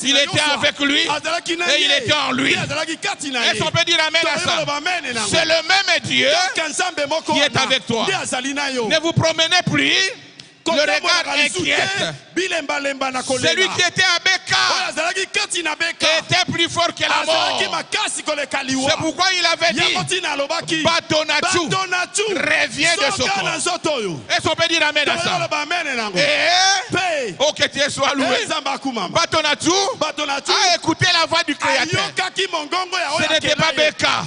Il était avec lui. Et il était en lui. Est-ce qu'on peut dire amen à ça? C'est le même Dieu qui est avec toi. Ne vous promenez plus le regard inquiète. Celui qui était à Beka était plus fort que la mort. C'est pourquoi il avait dit, Batonatu, reviens de ce corps. Est-ce qu'on peut dire amen à ça? Oh, que Dieu soit loué. Batonatu a écouté la voix du Créateur. Ce n'était pas Beka,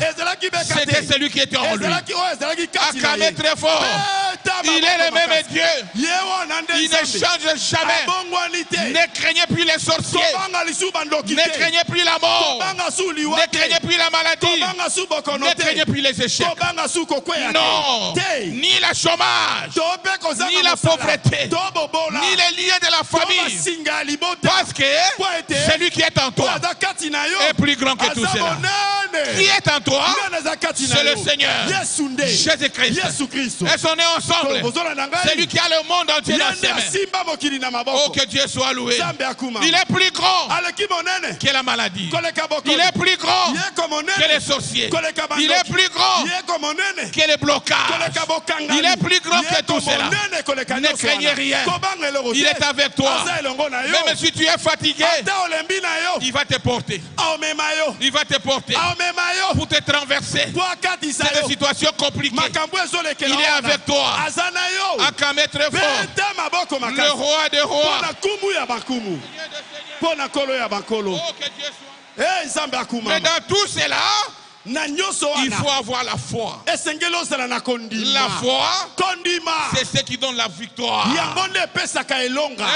c'était celui qui était en lui. Acclamez très fort. Il est le même Dieu. Il ne change jamais. Ne craignez plus les sorciers. Ne craignez plus la mort. Ne craignez plus la maladie. Ne craignez plus les échecs. Non. Ni la chômage, ni la pauvreté, ni les liens de la famille. Parce que celui qui est en toi est plus grand que tout cela. Qui est en toi? C'est le Seigneur Jésus-Christ. Est-ce qu'on est ensemble? Celui qui a le monde entier dans ses mains. Oh, que Dieu soit loué. Il est plus grand que la maladie. Il est plus grand que les sorciers. Il est plus grand que les blocages. Il est plus grand que tout cela. Ne craignez rien. Il est avec toi. Même si tu es fatigué, il va te porter. Il va te porter pour te traverser cette situation compliquée. Il est avec toi. Acclamez très fort le roi des rois. Mais dans tout cela, il faut avoir la foi. La foi, c'est ce qui donne la victoire.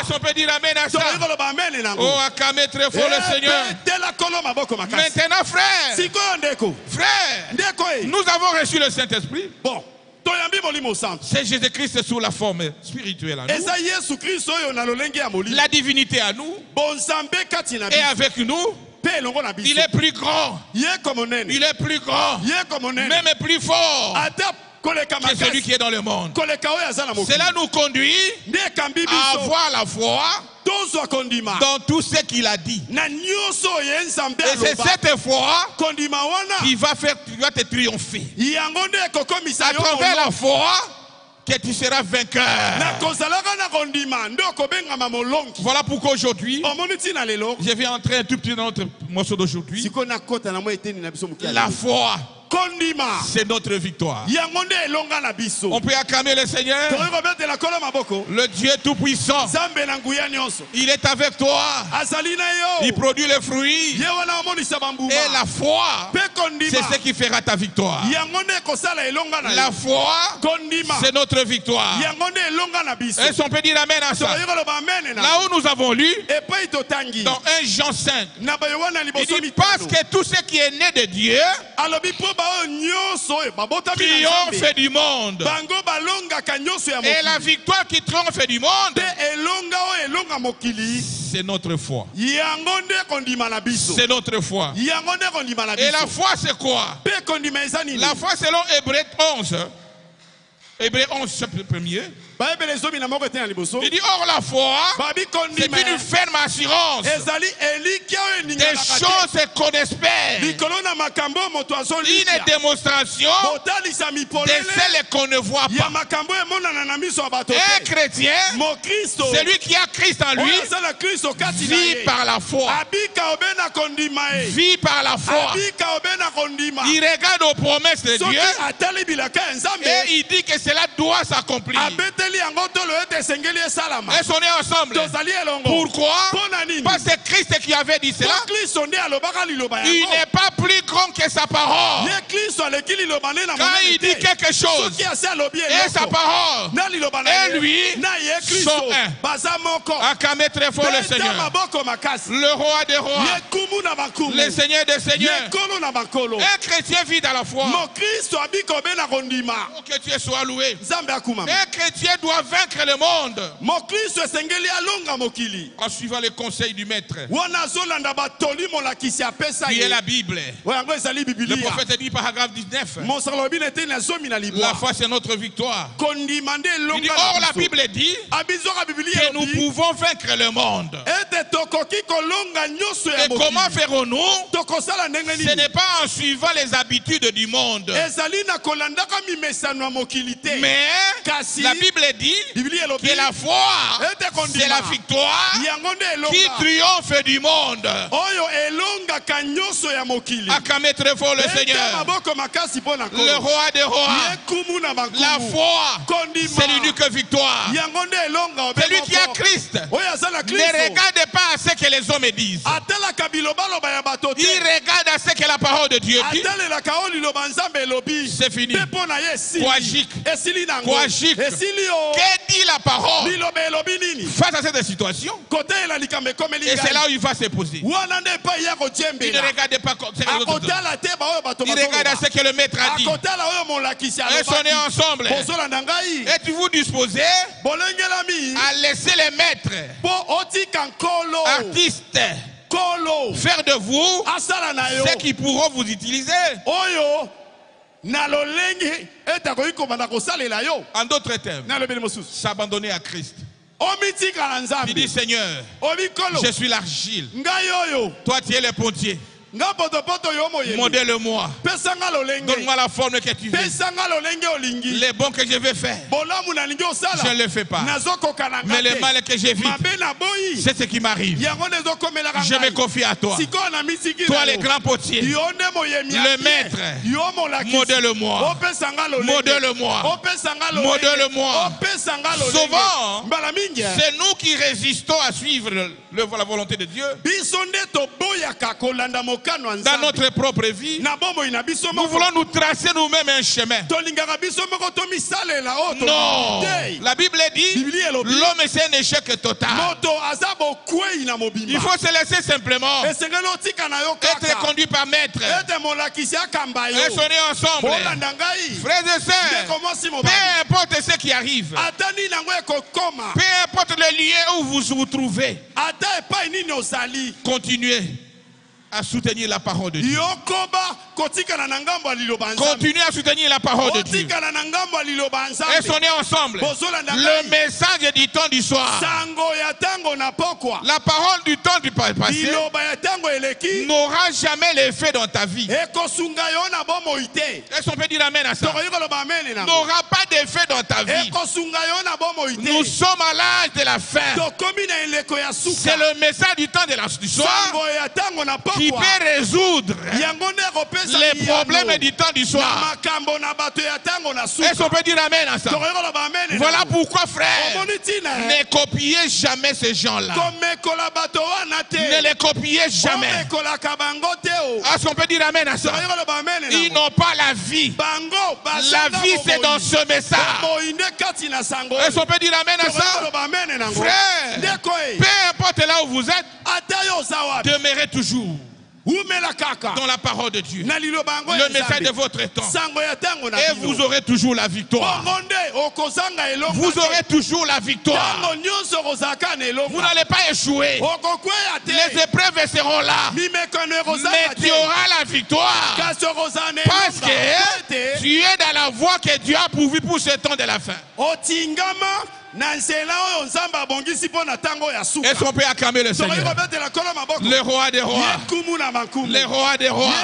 Est-ce qu'on peut dire amen à ça? Oh, acclamez très fort le Seigneur. Maintenant, frère, nous avons reçu le Saint-Esprit. Bon. C'est Jésus-Christ sous la forme spirituelle à nous. La divinité à nous. Et avec nous. Il est plus grand. Il est plus grand. Même plus fort que celui qui est dans le monde. Cela nous conduit à avoir la foi dans tout ce qu'il a dit. Et c'est cette foi qui va te triompher. À travers la foi que tu seras vainqueur. Voilà pourquoi aujourd'hui, je vais entrer un tout petit dans notre morceau d'aujourd'hui. La foi, c'est notre victoire. On peut acclamer le Seigneur. Le Dieu Tout-Puissant. Il est avec toi. Il produit le fruit. Et la foi, c'est ce qui fera ta victoire. La foi, c'est notre victoire. Est-ce qu'on peut dire amen à ça? Là où nous avons lu, dans 1 Jean 5, il dit parce que tout ce qui est né de Dieu triomphe du monde. Et la victoire qui triomphe du monde, c'est notre foi. C'est notre foi. Et la foi, c'est quoi? La foi, selon Hébreux 11. Hébreux 11, chapitre 1er. Il dit, or la foi, c'est une ferme assurance des choses qu'on espère, une démonstration de celles qu'on ne voit pas. Un chrétien, celui qui a Christ en lui, vit par la foi. Vit par la foi. Il regarde aux promesses de Dieu et il dit que cela doit s'accomplir. Est-ce qu'on est ensemble? Pourquoi? Parce que c'est Christ qui avait dit cela. Il n'est pas plus grand que sa parole. Quand il dit quelque chose et sa parole et lui sont un. Acclamez très fort le Seigneur, le roi des rois, le Seigneur des seigneurs. Un chrétien vit dans la foi. Pour que tu sois loué. Un chrétien doit vaincre le monde en suivant les conseils du maître qui est la Bible. Le prophète dit paragraphe 19, la foi c'est notre victoire. Il dit, or la Bible dit que nous pouvons vaincre le monde. Et comment ferons-nous? Ce n'est pas en suivant les habitudes du monde, mais la Bible dit que la foi c'est la victoire qui triomphe du monde. Acclamez très fort le Seigneur, le roi des rois. La foi c'est l'unique victoire. Celui qui a Christ ne regarde pas à ce que les hommes disent, il regarde à ce que la parole de Dieu dit. C'est fini. Que dit la parole face à cette situation? Et c'est là où il va se poser. Il ne regarde pas comme ça. Il regarde à ce que le maître a dit. Et on est ensemble. Êtes-vous disposé à laisser les maîtres, artistes, faire de vous ce qui pourront vous utiliser? En d'autres termes, s'abandonner à Christ. Il dit, Seigneur, je suis l'argile, toi tu es le pontier. Modèle-moi, donne-moi la forme que tu veux. Les bons que je vais faire, je ne le fais pas, mais le mal que j'évite, c'est ce qui m'arrive. Je me confie à toi, toi le grand potier, le maître. Modèle-moi, modèle-moi, modèle-moi. Souvent, c'est nous qui résistons à suivre la volonté de Dieu dans notre propre vie. Nous voulons nous tracer nous-mêmes un chemin. Non, la Bible dit l'homme c'est un échec total. Il faut se laisser simplement être conduit par maître. Et sonner ensemble. Frères et sœurs, peu importe ce qui arrive, peu importe le lieu où vous vous trouvez, continuez à soutenir la parole de Dieu. Continuez à soutenir la parole de Dieu. Et on est ensemble. Le message du temps du soir, la parole du temps du passé n'aura jamais l'effet dans ta vie. Est-ce qu'on peut dire amen à ça? N'aura pas d'effet dans ta vie. Nous sommes à l'âge de la fin. C'est le message du temps du soir qui peut résoudre les problèmes du temps du soir. Est-ce qu'on peut dire amen à ça? Voilà pourquoi, frère, ne copiez jamais ces gens-là. Ne les copiez jamais. Est-ce qu'on peut dire amen à ça? Ils n'ont pas la vie. La vie, c'est dans ce message. Est-ce qu'on peut dire amen à ça? Frère, peu importe là où vous êtes, demeurez toujours dans la parole de Dieu, le message de votre temps, et vous aurez toujours la victoire. Vous aurez toujours la victoire. Vous n'allez pas échouer. Les épreuves seront là, mais tu auras la victoire parce que tu es dans la voie que Dieu a pourvue pour ce temps de la fin. Est-ce qu'on peut acclamer le Seigneur? Le roi des rois, le roi des rois.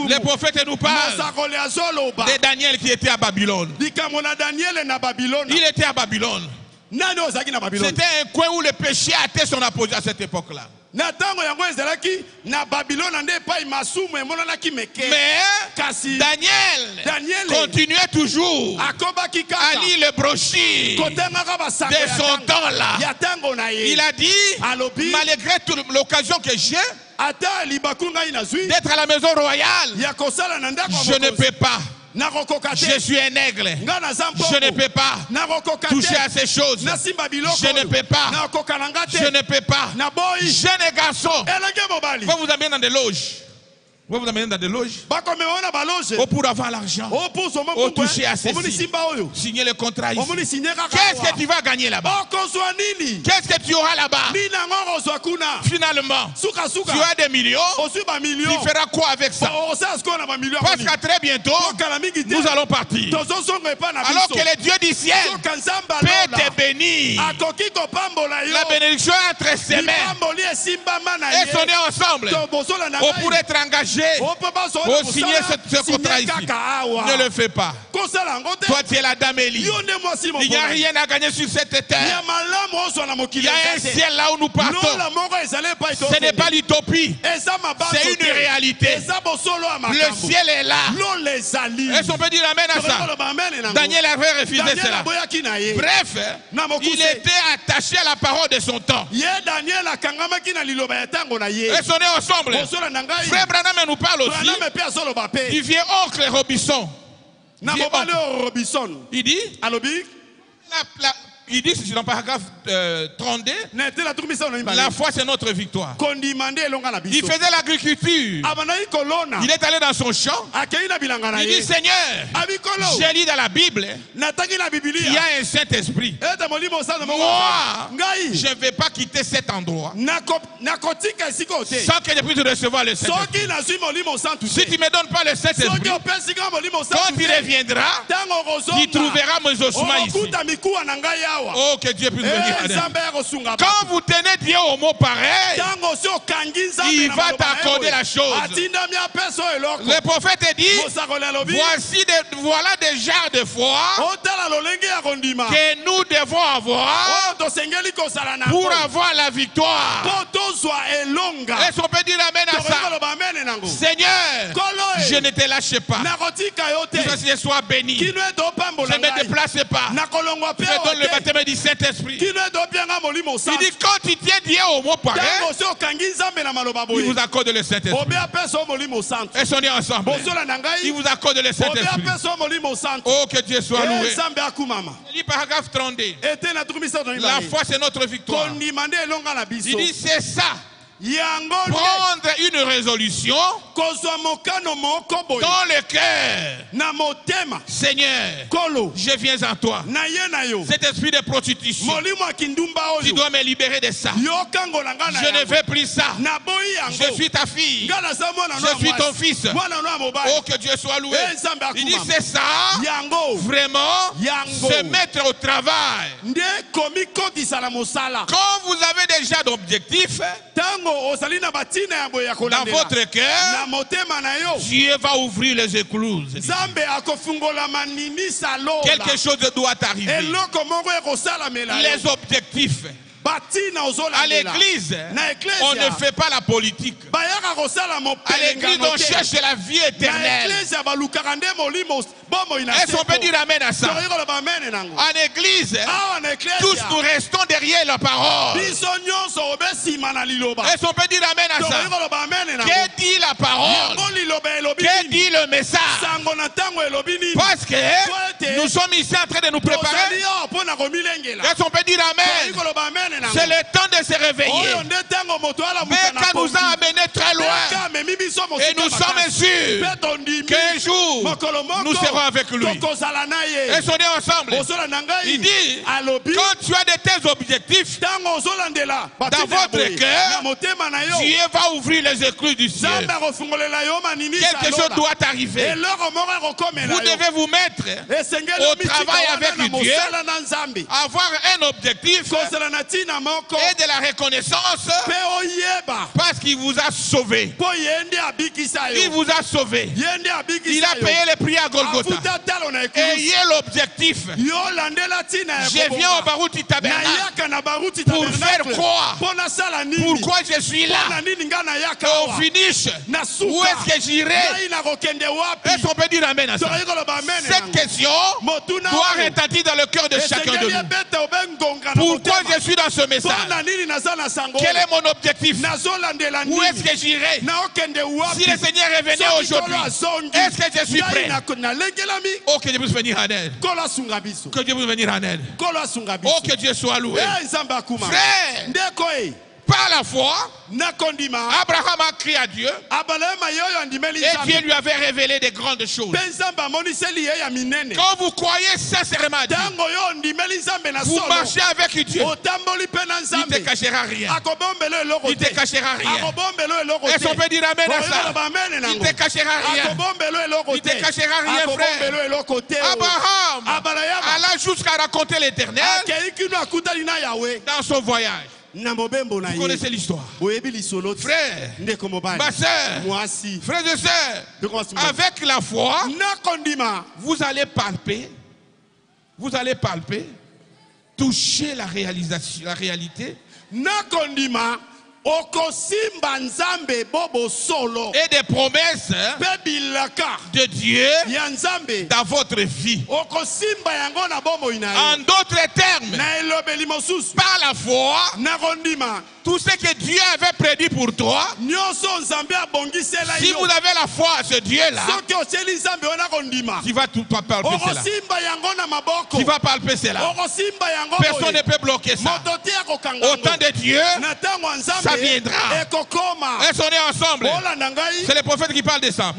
Les prophètes nous parlent de Daniel qui était à Babylone. Il était à Babylone. C'était un coin où le péché a été son apogée à cette époque-là. Mais Daniel continuait toujours à lire le brochure de son temps-là. Il a dit, malgré toute l'occasion que j'ai d'être à la maison royale, je ne peux pas. Je suis un aigle. Je ne peux pas toucher à ces choses. Je ne peux pas. Je ne peux pas. Jeune garçon, vous vous amenez dans des loges. Vous vous amenez dans des loges. Pour avoir l'argent. Pour toucher à ceci. Signer le contrat ici. Qu'est-ce que tu vas gagner là-bas? Qu'est-ce que tu auras là-bas? Finalement, tu as des millions. Tu feras quoi avec ça? Parce qu'à très bientôt, nous allons partir. Alors que le Dieu du ciel peut te bénir. La bénédiction entre ses mains. Et sonner ensemble. On pourrait être engagé. Pour signer ce contrat ici. Ne le fais pas. Toi tu es la dame Élie. Il n'y a rien à gagner sur cette terre. Il y a un ciel là où nous partons. Ce n'est pas l'utopie. C'est une réalité. Le ciel est là. Est-ce qu'on peut dire amen à ça? Daniel avait refusé cela. Bref, il était attaché à la parole de son temps. Est-ce qu'on est ensemble? Frère Branham nous parle aussi du vieux oncle Robinson. Il dit, il dit, c'est dans le paragraphe 32, la foi c'est notre victoire. Il faisait l'agriculture. Il est allé dans son champ. Il dit, Seigneur, j'ai lu dans la Bible qu'il y a un Saint-Esprit. Moi, je ne vais pas quitter cet endroit sans que je puisse recevoir le Saint-Esprit. Si tu ne me donnes pas le Saint-Esprit, quand tu reviendras, tu trouveras mes ossements ici. Oh, que Dieu puisse venir. Quand vous tenez Dieu au mot pareil, il va t'accorder la chose. Le prophète dit, voilà des genres de foi que nous devons avoir pour avoir la victoire. Est-ce qu'on peut dire amen à ça? Seigneur, je ne te lâche pas. Que je sois béni. Je ne me déplace pas. Je donne le baptême du Saint-Esprit. Il dit quand tu tiens Dieu au mot pareil, il vous accorde le Saint-Esprit. Est-ce qu'on est ensemble? Il vous accorde le Saint-Esprit. Oh, que Dieu soit loué. Il dit paragraphe 32. La foi c'est notre victoire. Il dit c'est ça. Prendre une résolution dans le cœur. Seigneur, je viens à toi. Cet esprit de prostitution, tu dois me libérer de ça. Je ne veux plus ça. Je suis ta fille. Je suis ton fils. Oh, que Dieu soit loué. Il dit c'est ça. Vraiment se mettre au travail. Quand vous avez déjà d'objectifs dans votre cœur, Dieu va ouvrir les écluses. Quelque chose doit arriver. Les objectifs. À l'église, on ne fait pas la politique. À l'église, on cherche la vie éternelle. Est-ce qu'on peut dire amen à ça? En église, tous nous restons derrière la parole. Est-ce qu'on peut dire amen à ça? Que dit la parole? Que dit le message? Parce que Nous sommes ici en train de nous préparer. Est-ce qu'on peut dire Amen? C'est le temps de se réveiller. Mais quand nous a amenés très loin, et nous sommes sûrs qu'un jour, nous serons avec lui. Et on est ensemble. Il dit, quand tu as de tes objectifs dans votre cœur, Dieu va ouvrir les éclus du ciel. Quelque chose doit arriver. Vous devez vous mettre au travail avec Dieu, avoir un objectif et de la reconnaissance parce qu'il vous a sauvé. Il vous a sauvé. Il a payé le prix à Golgotha. Ayez l'objectif. Je viens au Barouti Tabernacle pour faire croire pourquoi je suis là. Au finish, où est-ce que j'irai? Est-ce qu'on peut dire Amen à ça? Cette question doit retentir dans le cœur de chacun de nous. Pourquoi je suis dans ce message? Quel est mon objectif? Où est-ce que j'irai? Si le Seigneur est venu aujourd'hui, est-ce que je suis prêt? Oh, que Dieu puisse venir en aide. Que Dieu puisse venir en aide. Oh, que Dieu soit loué. Frère, par la foi, Abraham a crié à Dieu et Dieu lui avait révélé des grandes choses. Quand vous croyez sincèrement à Dieu, vous marchez avec Dieu, il ne te cachera rien. Il ne te cachera rien. Est-ce qu'on peut dire Amen à ça? Il ne te cachera rien. Il ne te cachera rien, frère. Abraham alla jusqu'à raconter l'Éternel dans son voyage. Vous connaissez l'histoire. Frère, ma soeur, frères et sœurs, avec la foi, vous allez palper, toucher la réalité. Et des promesses de Dieu dans votre vie. En d'autres termes, par la foi, tout ce que Dieu avait prédit pour toi, si vous avez la foi à ce Dieu-là, tu vas tout palper cela. Tu vas palper cela. Personne ne peut bloquer ça. Au temps de Dieu, ça viendra. Est-ce qu'on est ensemble? C'est le prophète qui parle de ça.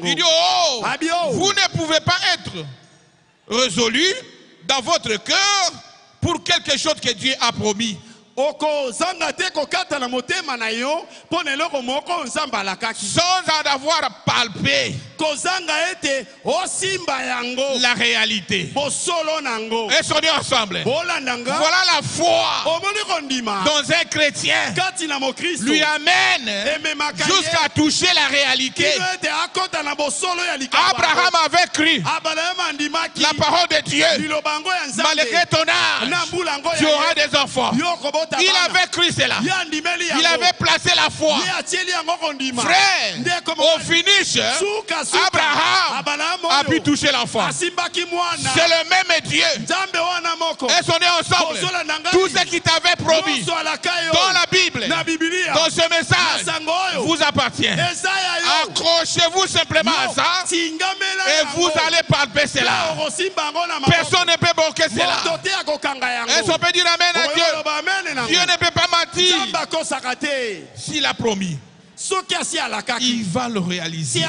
Il dit, oh, vous ne pouvez pas être résolu dans votre cœur pour quelque chose que Dieu a promis. Sans en avoir palpé la réalité. Est-ce qu'on est ensemble? Voilà la foi dans un chrétien lui amène jusqu'à toucher la réalité. Abraham avait cru la parole de Dieu. Malgré ton âge, tu auras des enfants. Il avait cru cela. Il avait placé la foi. Frère, au finish, Abraham a pu toucher l'enfant. C'est le même Dieu. Est-ce qu'on est ensemble? Tout ce qui t'avait promis dans la Bible, dans ce message, vous appartient. Accrochez-vous simplement à ça et vous allez palper cela. Personne ne peut bloquer cela. Est-ce qu'on peut dire Amen à Dieu? Dieu ne peut pas mentir. S'il a promis, il va le réaliser.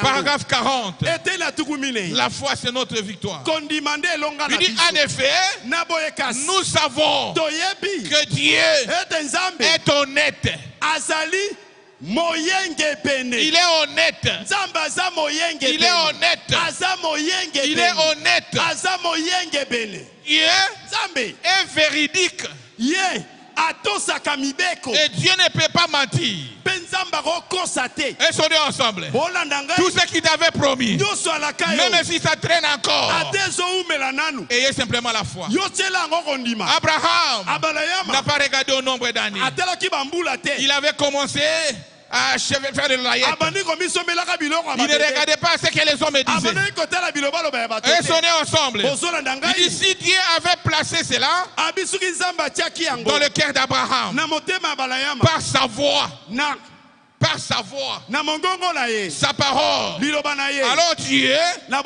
Paragraphe 40. La foi, c'est notre victoire. Il dit, en effet, nous savons que Dieu est honnête. Il est honnête. Il est honnête. Il est honnête. Dieu est véridique. Et Dieu ne peut pas mentir. Est-ce qu'on est ensemble? Tout ce qu'il t'avait promis, même si ça traîne encore, ayez simplement la foi. Abraham n'a pas regardé au nombre d'années. Il avait commencé à faire de l'oreillette. Il ne regardait pas ce que les hommes disaient. Et sonner ensemble. Il dit, si Dieu avait placé cela dans le cœur d'Abraham par sa voix, par sa voix, sa parole. Alors Dieu a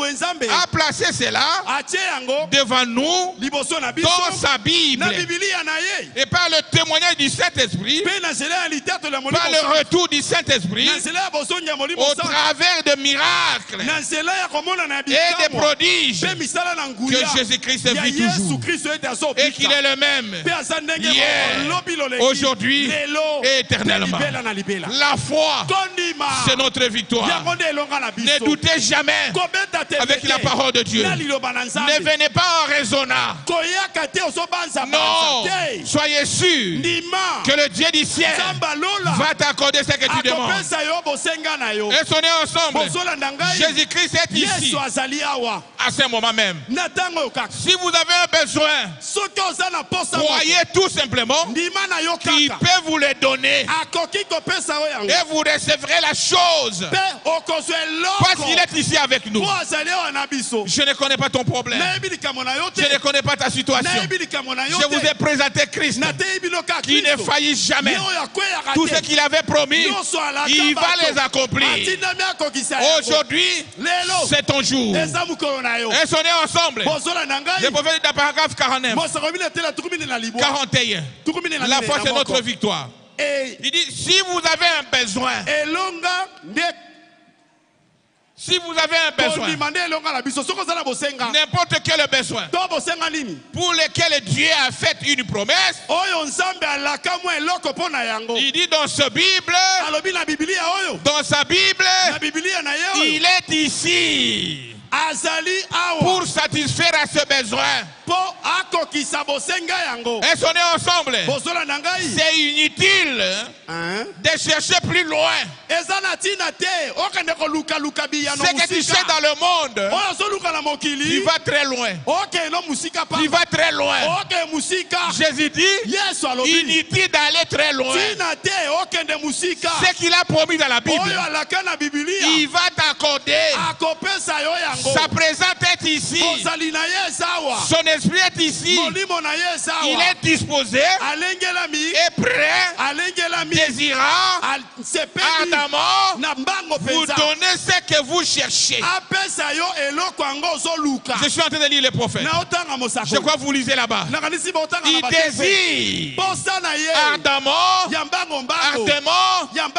placé cela devant nous dans sa Bible. Et par le témoignage du Saint-Esprit, par le retour du Saint-Esprit, au travers de miracles et des prodiges, que Jésus-Christ vit toujours et qu'il est le même hier, aujourd'hui et éternellement. La foi, c'est notre victoire. Ne doutez jamais avec la parole de Dieu. Ne venez pas en raisonnant. Non, soyez sûr que le Dieu du ciel va t'accorder ce que tu demandes. Et sonnez ensemble. Jésus-Christ est ici à ce moment même. Si vous avez un besoin, croyez tout simplement qu'il peut vous le donner et vous recevrez la chose parce qu'il est ici avec nous. Je ne connais pas ton problème, je ne connais pas ta situation. Je vous ai présenté Christ qui ne faillit jamais. Tout ce qu'il avait promis, il va les accomplir. Aujourd'hui, c'est ton jour. Et sonnez ensemble. Le prophète de paragraphe 41. La foi, c'est notre victoire. Il dit, si vous avez un besoin, si vous avez un besoin, n'importe quel besoin, pour lequel Dieu a fait une promesse, il dit dans sa Bible, il est ici pour satisfaire à ce besoin. Et sonnez ensemble. C'est inutile de chercher plus loin. Ce que tu sais dans le monde, tu vas très loin. Tu vas très loin. Jésus dit, inutile d'aller très loin. Ce qu'il a promis dans la Bible, il va t'accorder. Sa présence est ici. Son esprit est ici. Il est disposé et prêt, désirant, ardemment, vous donner ce que vous cherchez. Je suis en train de lire les prophètes. Je crois que vous lisez là-bas. Il désire ardemment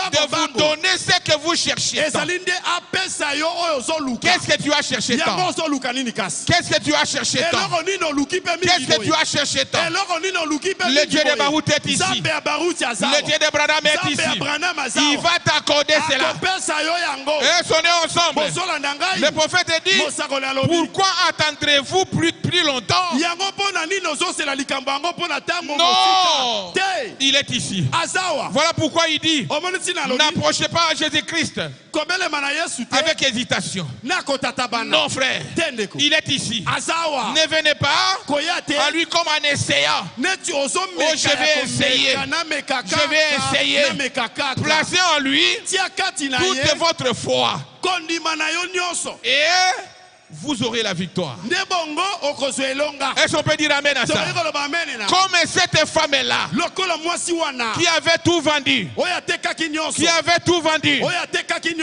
de vous donner ce que vous cherchez. Qu'est-ce que tu as cherché tant? Qu'est-ce que tu as cherché tant? Qu'est-ce que tu as cherché tant? Le Dieu de Barout est ici. Le Dieu de Branham est ici. Il va t'accorder cela. Et sonnez ensemble. Le prophète dit, pourquoi attendrez-vous plus longtemps? Non, il est ici. Voilà pourquoi il dit, n'approchez pas à Jésus-Christ avec hésitation. Non frère, il est ici. Ne venez pas à lui comme un essayant. Oh, je vais essayer. Je vais essayer. Placez en lui toute votre foi. Et vous aurez la victoire. Est-ce qu'on peut dire amen à ça? Comme cette femme-là qui avait tout vendu,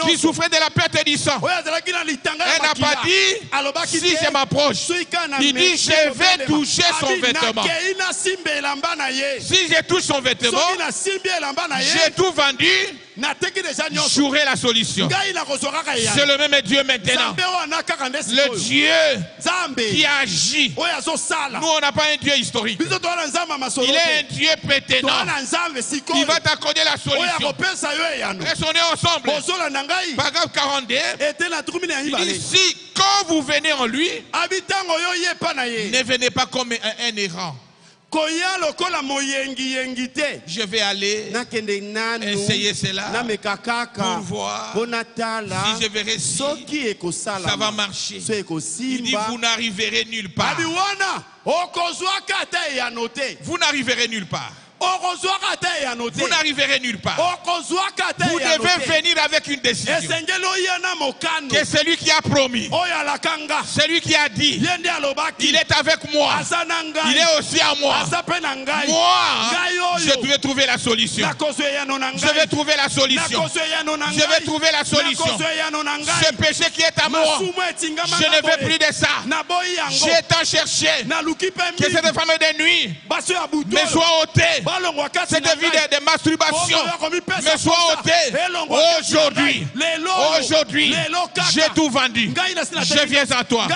qui souffrait de la perte du sang, elle n'a pas dit si je m'approche. Il dit je vais toucher son vêtement. Si je touche son vêtement, j'ai tout vendu. J'aurai la solution. C'est le même Dieu maintenant. Le Dieu qui agit. Nous, on n'a pas un Dieu historique. Il est un Dieu maintenant. Il va t'accorder la solution. Restons ensemble. Paragraphe 42. Il dit, si quand vous venez en lui, ne venez pas comme un errant. Je vais aller essayer cela pour voir si je verrai si ça va marcher. Il dit, vous n'arriverez nulle part. Vous n'arriverez nulle part. vous n'arriverez nulle part. Vous devez venir avec une décision. Que celui qui a promis, celui qui a dit, il est avec moi, il est aussi à moi. Moi, je vais trouver la solution. Je vais trouver la solution. Je vais trouver la solution. Ce péché qui est à moi, je ne veux plus de ça. J'ai tant cherché que cette femme de nuit me soit ôtée. Cette vie de masturbation me soit ôtée. Aujourd'hui, j'ai tout vendu. Je viens à toi.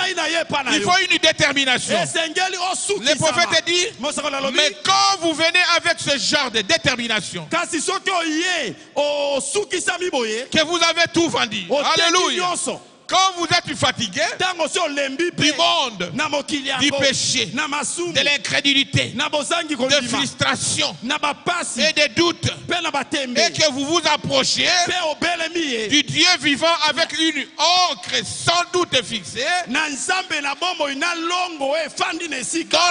Il faut une détermination. Le prophète dit, mais quand vous venez avec ce genre de détermination, que vous avez tout vendu, alléluia. Quand vous êtes fatigué du monde, du péché, de l'incrédulité, de frustration et de doutes, et que vous vous approchez du Dieu vivant avec une encre sans doute fixée dans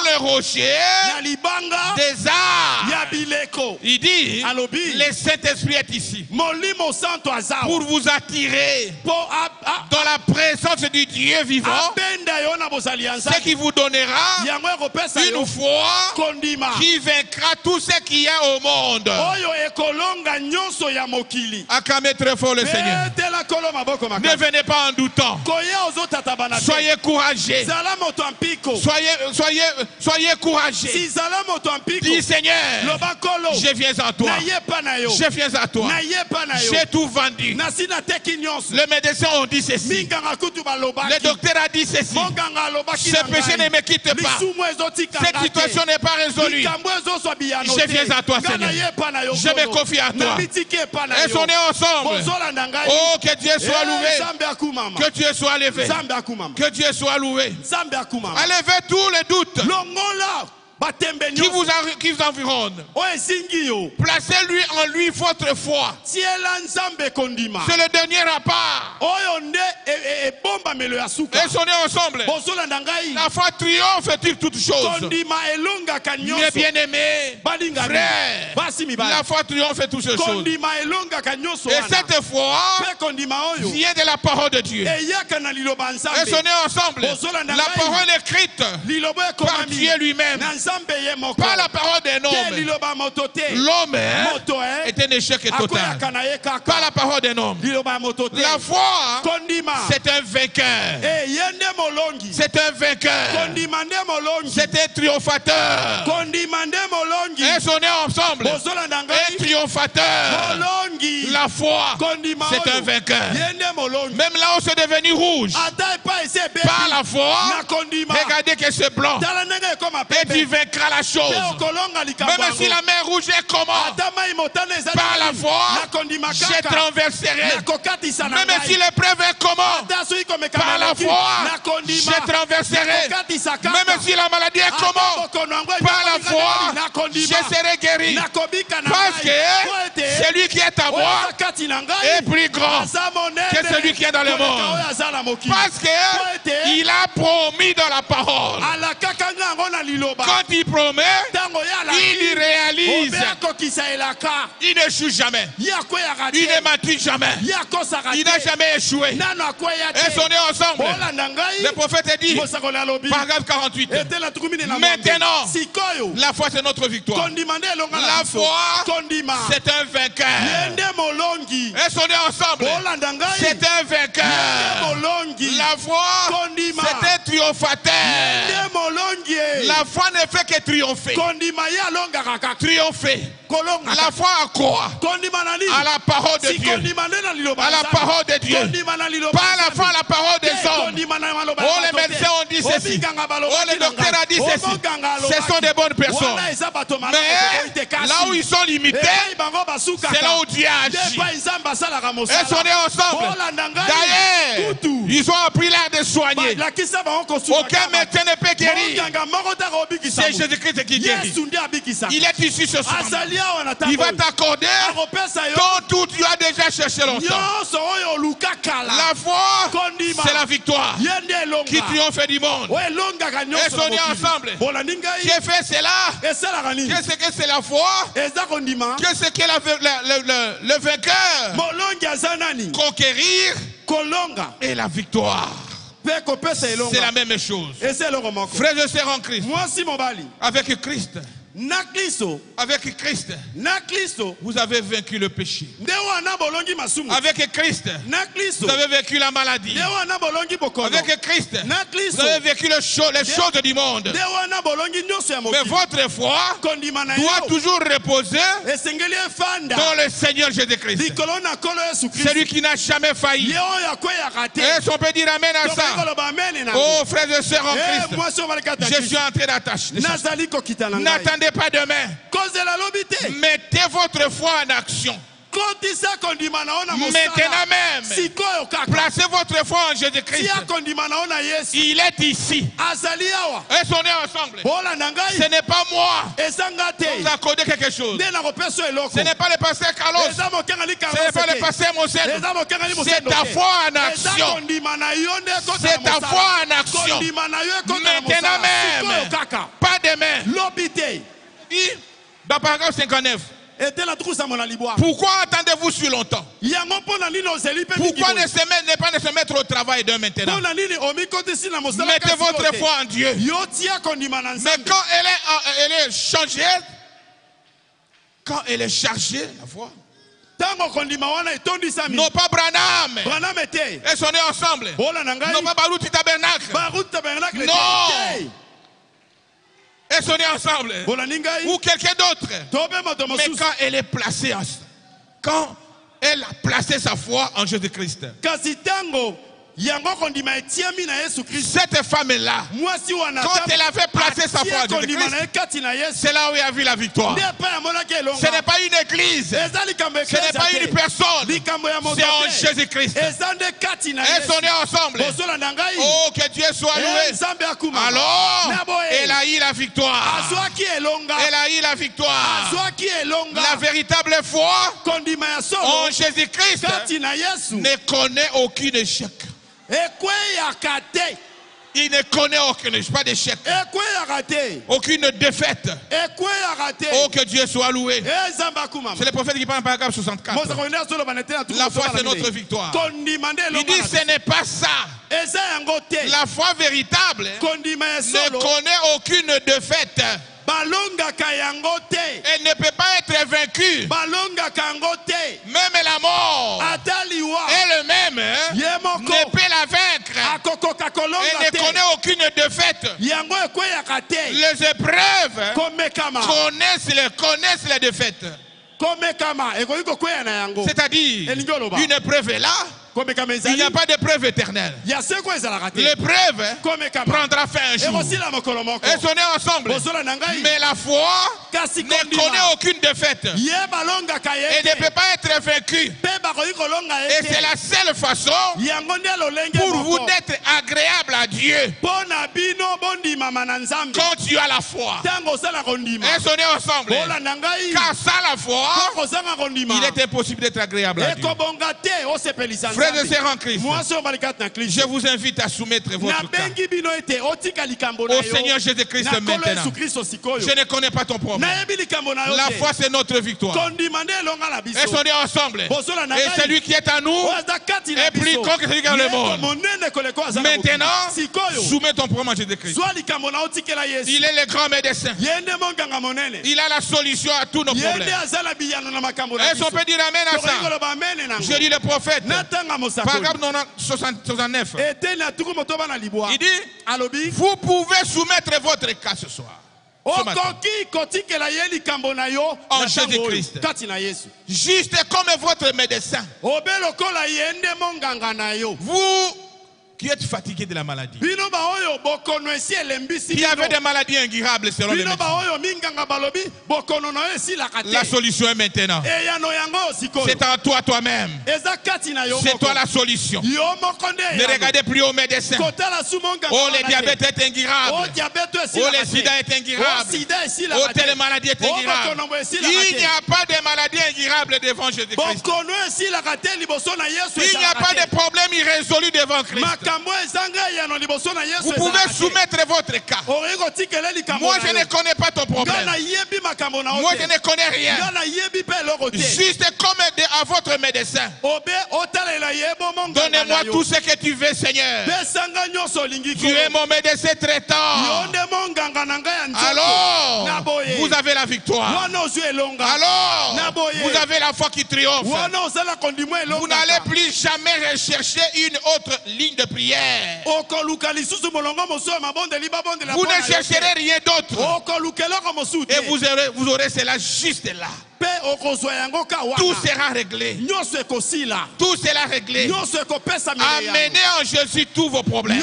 le rocher des arts, il dit, le Saint-Esprit est ici pour vous attirer dans la présence du Dieu vivant, ce qui vous donnera une foi qui vaincra tout ce qu'il y a au monde. Acclamez très fort le Seigneur. Ne venez pas en doutant. Soyez courageux. Soyez courageux. Dis Seigneur, je viens à toi. Je viens à toi. J'ai tout vendu. Le médecin a dit ceci. Le docteur a dit ceci. Ce péché ne me quitte pas. Cette situation n'est pas résolue. Je viens à toi, Seigneur. Je me confie à toi. Et on est ensemble. Oh, que Dieu soit loué. Que Dieu soit levé. Que Dieu soit loué. Enlevez tous les doutes qui vous environne. Placez-lui en lui votre foi. C'est le dernier rapport. Et sonnez ensemble. La foi triomphe de toutes choses. Mes bien-aimés, frères, la foi triomphe de toutes choses. Et cette foi vient de la parole de Dieu. Et sonnez ensemble. La parole écrite par Dieu lui-même. Pas la parole d'un homme. L'homme est un échec total. Pas la parole d'un homme. La foi, c'est un vainqueur. C'est un vainqueur. C'est un triomphateur. Et sonnez ensemble. Un triomphateur. La foi, c'est un vainqueur. Même là où c'est devenu rouge, par la foi, regardez que c'est blanc. Et tu vaincras la chose. Même si la mer rouge est comment, par la foi, je traverserai. Même si l'épreuve est comment, par la foi, je traverserai. Même si la maladie est comment, par la foi, je serai guéri. Parce que celui qui est à moi est plus grand que celui qui est dans le monde. Parce qu'il a promis dans la parole. Quand il promet, il réalise. Il n'échoue jamais. Il ne mentit jamais. Il n'a jamais échoué. Et on est ensemble. Le prophète dit, paragraphe 48. Maintenant, la foi c'est notre victoire. La foi c'est un vainqueur. Et on est ensemble. C'est un vainqueur. La foi c'est un triomphateur. La foi ne fait que triompher. Triompher. La foi à quoi? À la parole de Dieu. À la parole de Dieu. Pas à la foi à la parole des hommes. Oh, les médecins ont dit ceci. Oh, le docteur a dit ceci. Ce sont des bonnes personnes. Mais là où ils sont limités, c'est là où Dieu agit. Et on est ensemble. D'ailleurs, ils ont appris l'art de soigner. Aucun médecin ne peut guérir. C'est Jésus-Christ qui guérit. Il est ici ce soir. Il va t'accorder dont tout tu as déjà cherché longtemps. La foi, c'est la victoire qui triomphe du monde. Et soyons ensemble. Qui a fait cela? Qu'est-ce que c'est la foi? Qu'est-ce que le vainqueur? Conquérir et la victoire. C'est la même chose. Frères et sœurs en Christ. Avec Christ. Avec Christ, vous avez vaincu le péché. Avec Christ, vous avez vaincu la maladie. Avec Christ, vous avez vaincu les choses du monde. Mais votre foi doit toujours reposer dans le Seigneur Jésus-Christ. Celui qui n'a jamais failli. Est-ce qu'on peut dire amen à ça? Oh frères et sœurs en Christ, je suis en train d'attacher. N'attendez pas demain. Mettez votre foi en action. Maintenant même, placez votre foi en Jésus-Christ. Il est ici. Est-ce qu'on est ensemble? Ce n'est pas moi qui vous accorde quelque chose. Ce n'est pas le pasteur Carlos. Ce n'est pas le pasteur Moselle. C'est ta foi en action. C'est ta foi en action. Maintenant même. Pas demain. Dans paragraphe 59. Pourquoi attendez-vous si longtemps? Pourquoi ne pas se mettre au travail de maintenant? Mettez votre foi en Dieu. Mais quand elle est changée, quand elle est chargée, la foi, non pas Branham. Est-ce qu'on est ensemble? Non pas Baruti Tabernacle. Non. Est-ce qu'on est ensemble? Ou quelqu'un d'autre. Mais quand elle est placée, quand elle a placé sa foi en Jésus-Christ, cette femme-là, quand elle avait placé sa foi en Jésus-Christ, c'est là où elle a vu la victoire. Ce n'est pas une église, ce n'est pas une personne, c'est en Jésus-Christ. Est-ce qu'on est ensemble? Oh, que Dieu soit loué. Alors, elle a eu la victoire. Elle a eu la victoire. La véritable foi en Jésus-Christ ne connaît aucun échec. Il ne connaît aucun échec, pas d'échec, aucune défaite. Oh, que Dieu soit loué. C'est le prophète qui parle en paragraphe 64. La foi, c'est notre victoire. Il dit ce n'est pas ça. La foi véritable ne connaît aucune défaite. Elle ne peut pas être vaincue. Même la mort elle-même ne peut la vaincre. Elle ne connaît aucune défaite. Les épreuves connaissent les défaites. C'est-à-dire, une épreuve est là. Il n'y a pas d'épreuve éternelle. L'épreuve prendra fin un jour. Et on est ensemble. Mais la foi ne connaît aucune défaite. Elle ne peut pas être vaincue. Et c'est la seule façon pour vous d'être agréable à Dieu. Quand tu as la foi. Et on est ensemble. Car sans la foi, il est impossible d'être agréable à Dieu. Frères et sœurs en Christ, je vous invite à soumettre votre cas au Seigneur Jésus-Christ maintenant. Je ne connais pas ton problème. La foi, c'est notre victoire. Et on est ensemble. Et celui qui est à nous est plus grand que celui qui est dans le monde. Maintenant, soumets ton problème à Jésus-Christ. Il est le grand médecin. Il a la solution à tous nos problèmes. Est-ce qu'on peut dire amen à ça? Je lis le prophète. Paragraphe 69. Il dit, vous pouvez soumettre votre cas ce soir. En Jésus-Christ. Juste comme votre médecin. Vous qui êtes fatigué de la maladie, qui avait des maladies incurables selon les médecins. La solution est maintenant. C'est en toi toi-même. C'est toi la solution. Ne regardez plus aux médecins. Oh, le diabète est incurable. Oh, le sida est incurable. Oh, telle maladie est incurable. Il n'y a pas de maladie incurable devant Jésus-Christ. Il n'y a pas de problème irrésolu devant Christ. Vous pouvez soumettre votre cas. Moi, je ne connais pas ton problème. Moi, je ne connais rien. Juste comme à votre médecin. Donnez-moi tout ce que tu veux, Seigneur. Tu es mon médecin traitant. Alors, vous avez la victoire. Alors, vous avez la foi qui triomphe. Vous n'allez plus jamais rechercher une autre ligne de prière. Vous ne chercherez rien d'autre. Et vous aurez cela juste là. Tout sera réglé. Tout sera réglé. Amenez en Jésus tous vos problèmes.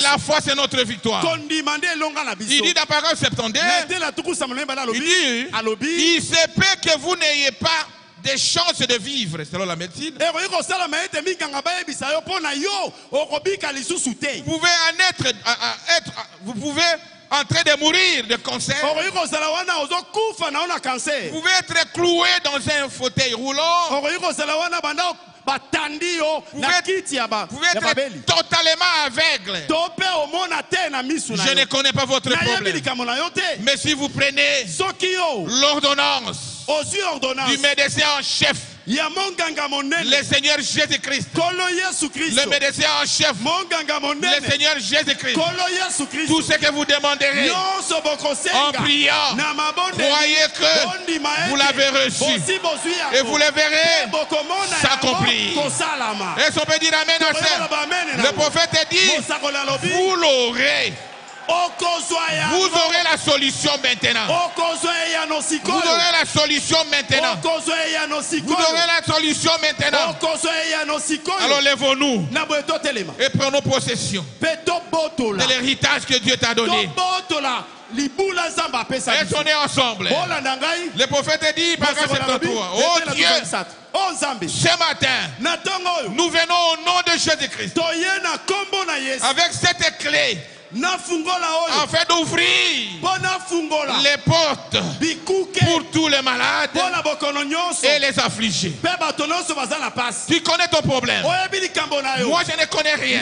La foi, c'est notre victoire. Il dit dans Parole 72, il dit, il se peut que vous n'ayez pas des chances de vivre selon la médecine. Vous pouvez en train de mourir de cancer. Vous pouvez être cloué dans un fauteuil roulant. Vous pouvez être totalement aveugle. Je ne connais pas votre problème. Mais si vous prenez l'ordonnance du médecin en chef, le Seigneur Jésus-Christ, le médecin en chef, le Seigneur Jésus-Christ, tout ce que vous demanderez en priant, croyez que vous l'avez reçu et vous le verrez s'accomplir. Est-ce qu'on peut dire amen à ça? Le prophète dit, vous l'aurez. Vous aurez la solution maintenant. Vous aurez la solution maintenant. Vous aurez la solution maintenant. Alors lèvons-nous et prenons possession de l'héritage que Dieu t'a donné. Est-ce qu'on est ensemble? Le prophète dit, Parole 73, oh Dieu, ce matin, nous venons au nom de Jésus-Christ avec cette clé, afin d'ouvrir les portes pour tous les malades et les affligés. Tu connais ton problème. Moi, je ne connais rien.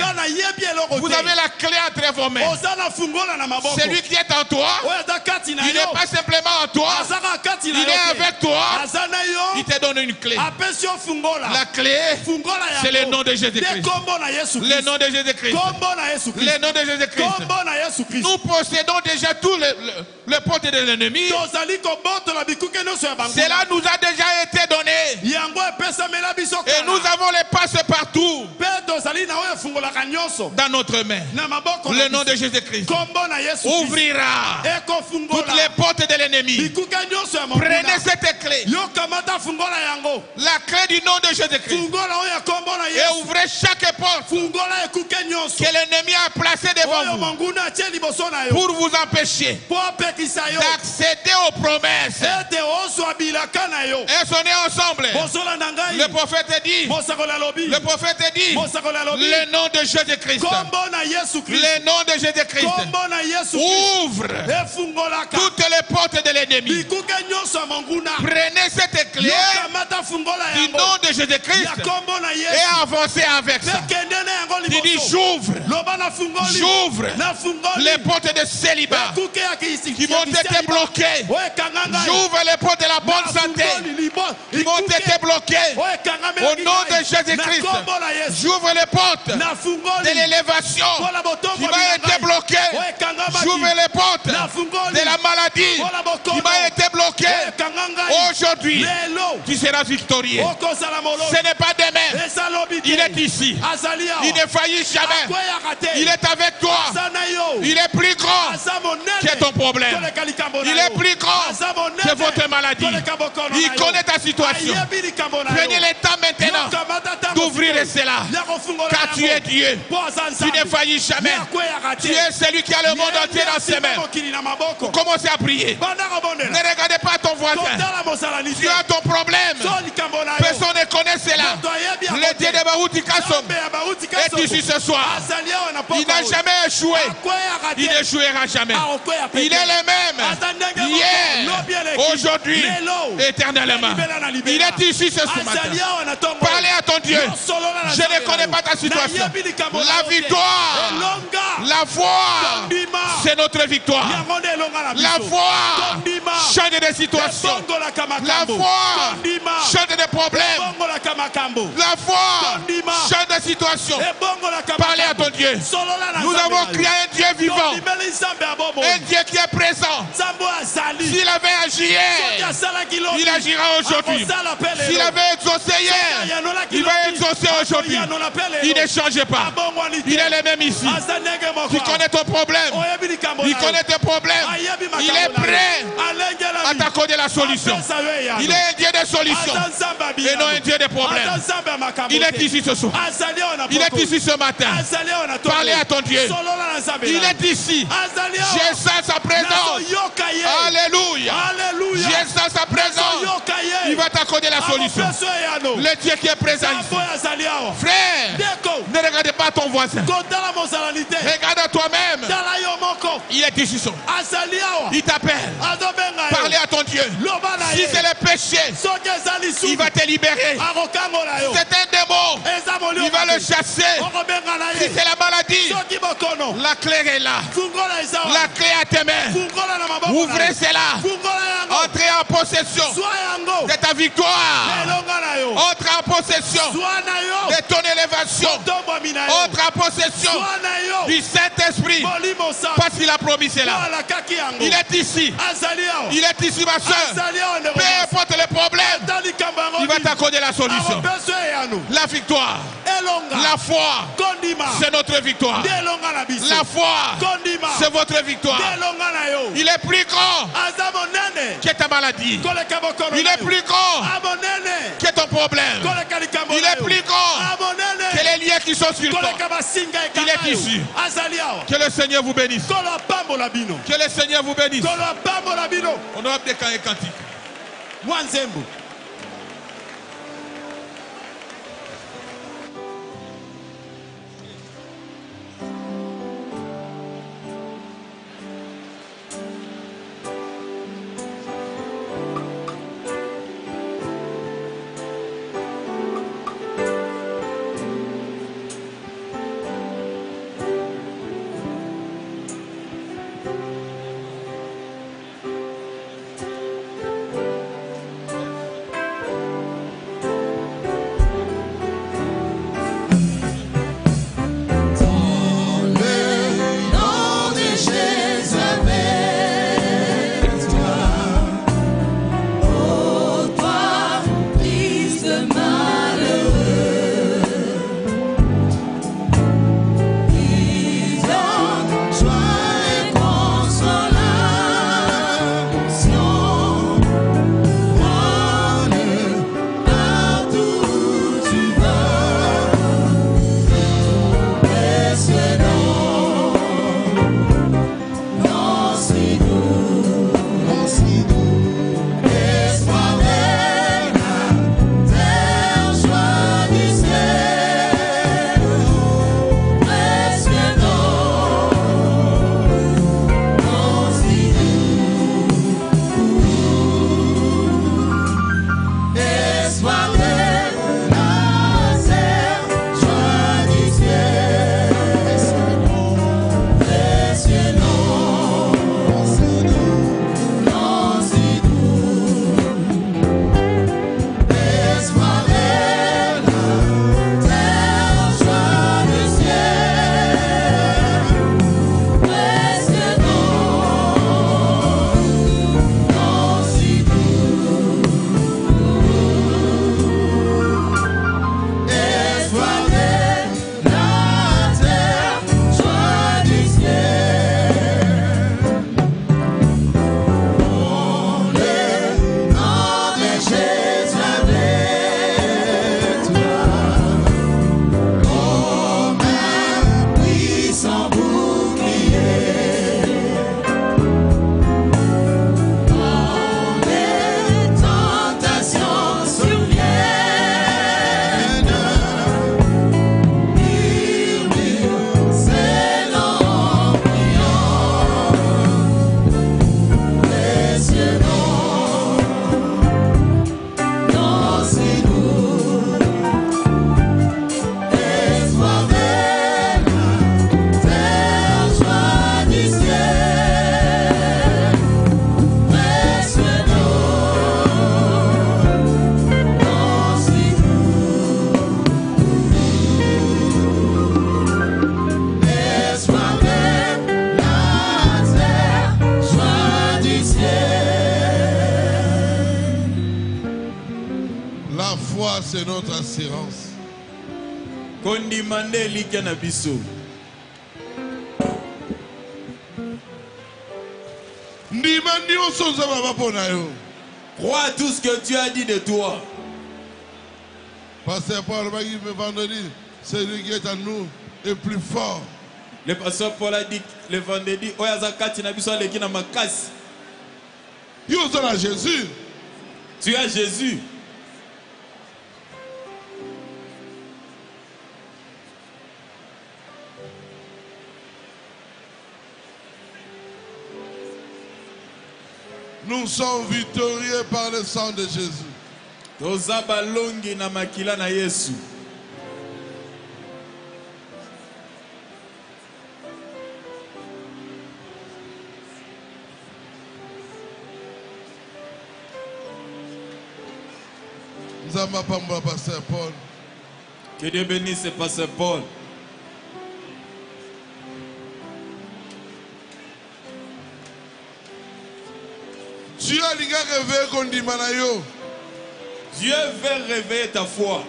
Vous avez la clé entre vos mains. Celui qui est en toi, il n'est pas simplement en toi, il est avec toi. Il te donne une clé. La clé, c'est le nom de Jésus-Christ. Le nom de Jésus-Christ. Le nom de Jésus-Christ. Nous possédons déjà tous les portes de l'ennemi. Cela nous a déjà été donné. Et nous avons les passe-partout dans notre main. Le nom de Jésus-Christ ouvrira toutes les portes de l'ennemi. Prenez cette clé, la clé du nom de Jésus-Christ, et ouvrez chaque porte que l'ennemi a placée devant vous pour vous empêcher d'accéder aux promesses. Est-ce qu'on est ensemble? Le prophète dit, le nom de Jésus-Christ, le nom de Jésus-Christ ouvre toutes les portes de l'ennemi. Prenez cette clé du nom de Jésus-Christ et avancez avec ça. Il dit, j'ouvre les portes de célibat qui m'ont été bloquées. J'ouvre les portes de la bonne santé qui m'ont été bloquées. Au nom de Jésus-Christ, j'ouvre les portes de l'élévation qui m'a été bloquée. J'ouvre les portes de la maladie qui m'a été bloquée. Aujourd'hui, tu seras victorieux. Ce n'est pas demain. Il est ici. Il ne faillit jamais. Il est avec toi. Il est plus grand que ton problème. Il est plus grand que votre maladie. Il connaît ta situation. Prenez le temps maintenant d'ouvrir cela. Car tu es Dieu. Tu ne faillis jamais. Tu es celui qui a le monde entier dans ses mains. Commencez à prier. Ne regardez pas ton voisin. Tu as ton problème. Personne ne connaît cela. Le Dieu de Baouti Kassom est ici ce soir. Il n'a jamais échoué. Il n'échouera jamais. Il est le même. Hier, aujourd'hui, éternellement. Il est ici ce matin. Parlez à ton Dieu. Je ne connais pas ta situation. La victoire, la foi, c'est notre victoire. La foi change des situations. La foi change des problèmes. La foi change des situations. Parlez à ton Dieu. Nous avons créé un Dieu vivant. Un Dieu qui est présent. S'il avait agi hier, il agira aujourd'hui. S'il avait exaucé hier, il va exaucer aujourd'hui. Il ne change pas. Il est le même ici. Il connaît ton problème. Il connaît tes problèmes. Il est prêt à t'accorder la solution. Il est un Dieu de solution et non un Dieu de problème. Il est ici ce soir. Il est ici ce matin. Parlez à ton Dieu. Il est ici. Je sens sa présence. Alléluia. Je sens sa présence. Il va t'accorder la solution. Le Dieu qui est présent ici. Frère, ne regardez pas ton voisin. Regarde à toi-même. Il est ici. Il t'appelle. Parlez à ton Dieu. Si c'est le péché, il va te libérer. C'est un démon. Il va le chasser. Si c'est la maladie, la clé est là. La clé à tes mains. Ouvrez cela. Entrez en possession de ta victoire. Entre en possession de ton élévation. Entre en possession du Saint-Esprit. Parce qu'il a promis cela. Il est ici. Il est ici, ma soeur. Peu importe les problèmes, il va t'accorder la solution. La victoire. La foi, c'est notre victoire. La foi, c'est votre victoire. Il est plus grand que ta maladie. Il est plus grand que ton problème. Il est plus grand que les liens qui sont sur toi. Il est ici. Que le Seigneur vous bénisse. Que le Seigneur vous bénisse. On a des cantiques. Ça, c'est notre assurance. Crois à tout ce que Dieu a dit de toi. Pasteur Paul m'a dit vendredi, celui qui est en nous est plus fort. Le pasteur Paul a dit le vendredi, Jésus. Tu as Jésus. Nous sommes victorieux par le sang de Jésus. Tozabalongi na makila na Yesu. Pasteur Paul. Que Dieu bénisse Pasteur Paul. Dieu a réveillé Kondimanayo. Dieu veut réveiller ta foi.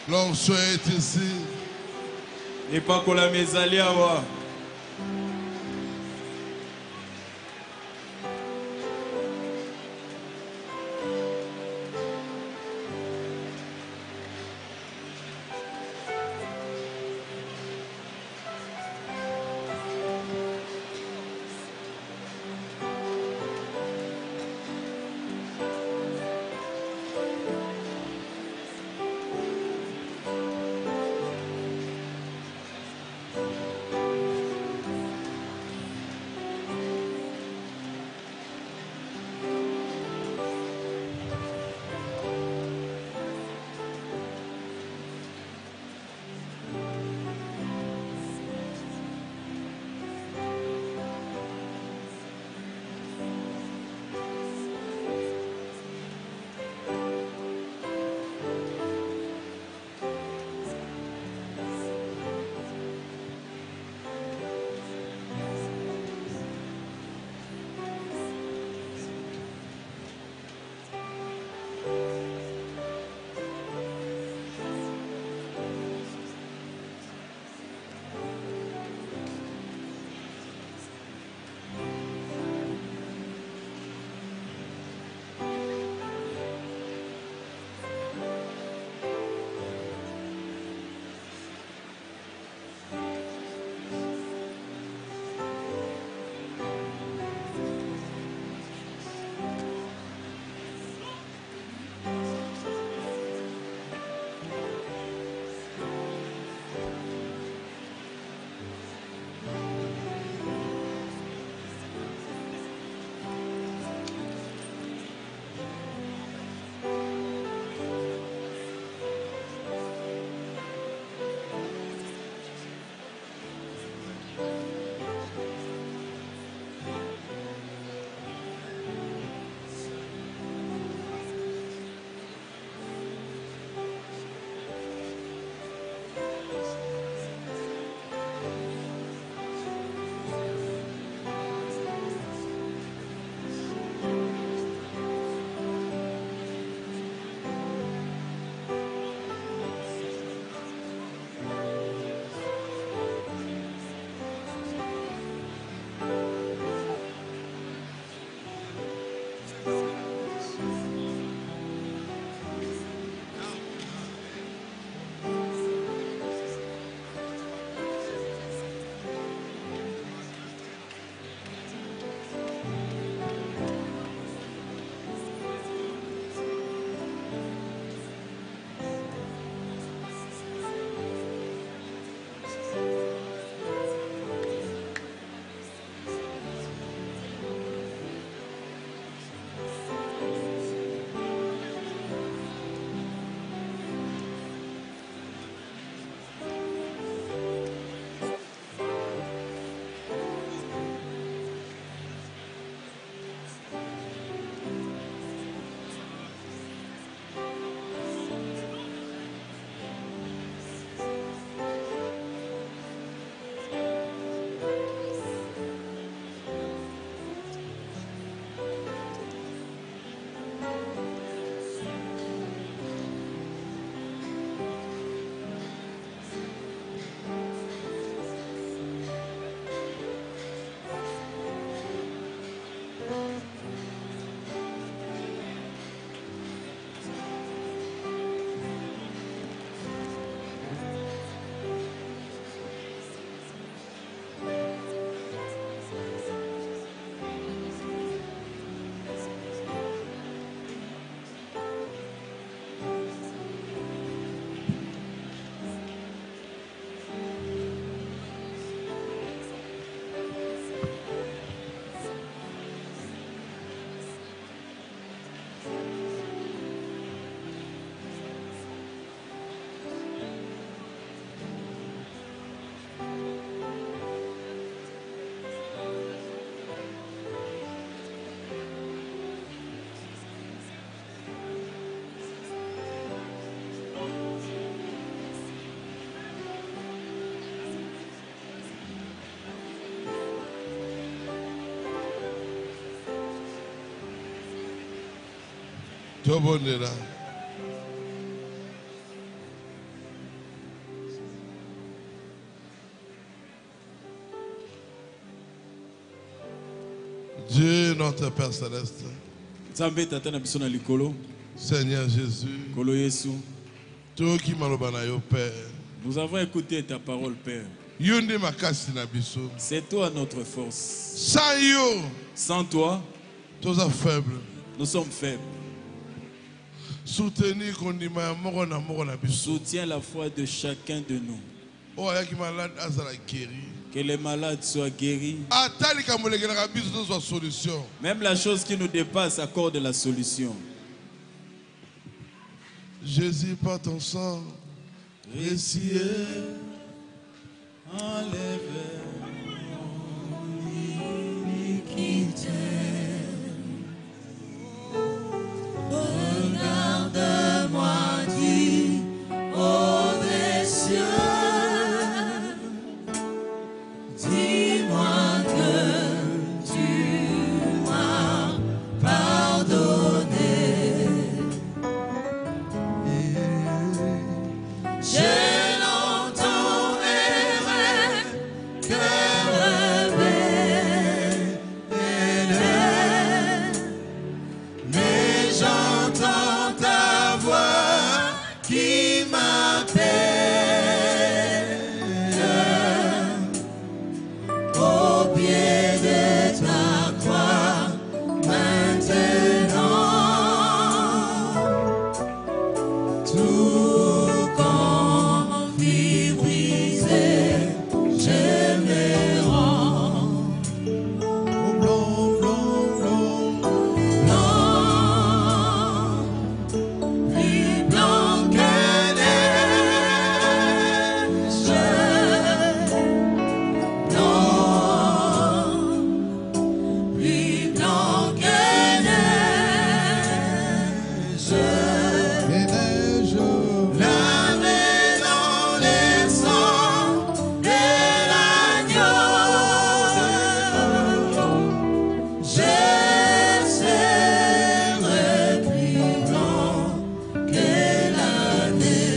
L'onction est ici. Et pas qu'on la mésali à voir. Dieu notre Père Céleste, Seigneur Jésus, nous avons écouté ta parole, Père. C'est toi notre force. Sans toi, nous sommes faibles. Soutiens la foi de chacun de nous. Que les malades soient guéris. Même la chose qui nous dépasse accorde la solution. Jésus, par ton sang, récié, enlève l'iniquité. Regarde-moi du haut des cieux. Dis-moi que tu m'as pardonné. J'ai longtemps erré, cœur rebelle, mais j'entends ta voix qui m'appelle au pied de ta croix maintenant. Tout conflit brisé, je me rends. Plus blanc que neige. Non, plus blanc que neige. Lavé dans le sang de l'agneau, je serai plus blanc que la neige.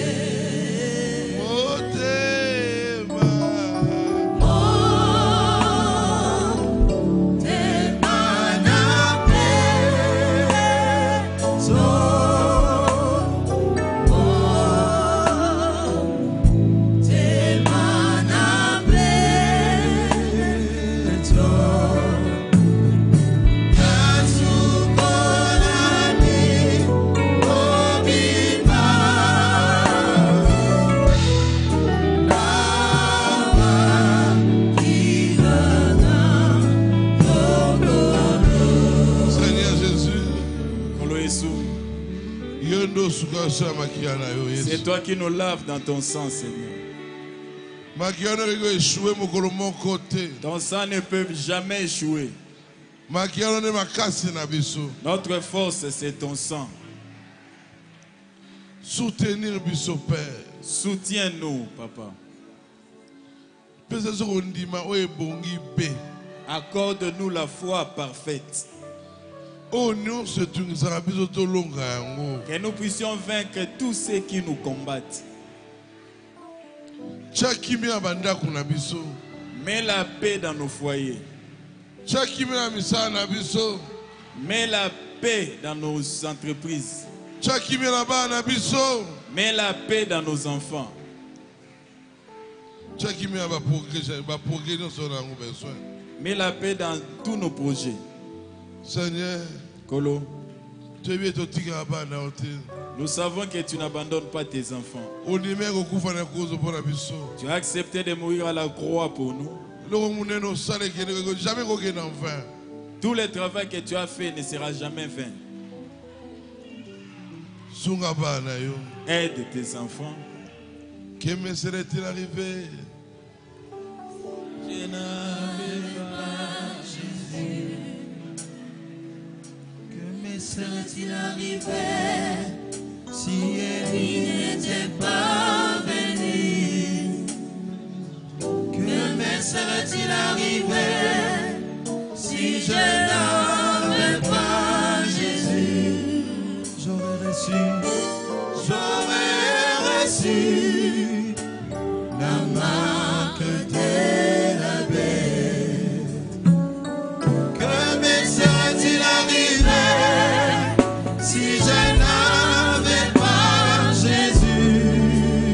Seigneur Jésus, C'est toi qui nous laves dans ton sang, Seigneur. Ton sang ne peut jamais échouer. Notre force, c'est ton sang. Soutenir Bisso Père. Soutiens-nous, Papa. Accorde-nous la foi parfaite. Que nous puissions vaincre tous ceux qui nous combattent. Mets la paix dans nos foyers. Mets la paix dans nos entreprises. Mets la paix dans nos enfants. Mets la paix dans tous nos projets. Seigneur, Kolo, nous savons que tu n'abandonnes pas tes enfants. Tu as accepté de mourir à la croix pour nous. Tout le travail que tu as fait ne sera jamais vain. Aide tes enfants. Que me serait-il arrivé? Je n'avais pas Jésus. Que me serait-il arrivé si Élie n'était pas venu? Que me serait-il arrivé si je n'avais pas Jésus? reçu, j'aurais reçu la marque de la bête. Que me serait-il arrivé si je n'avais pas Jésus?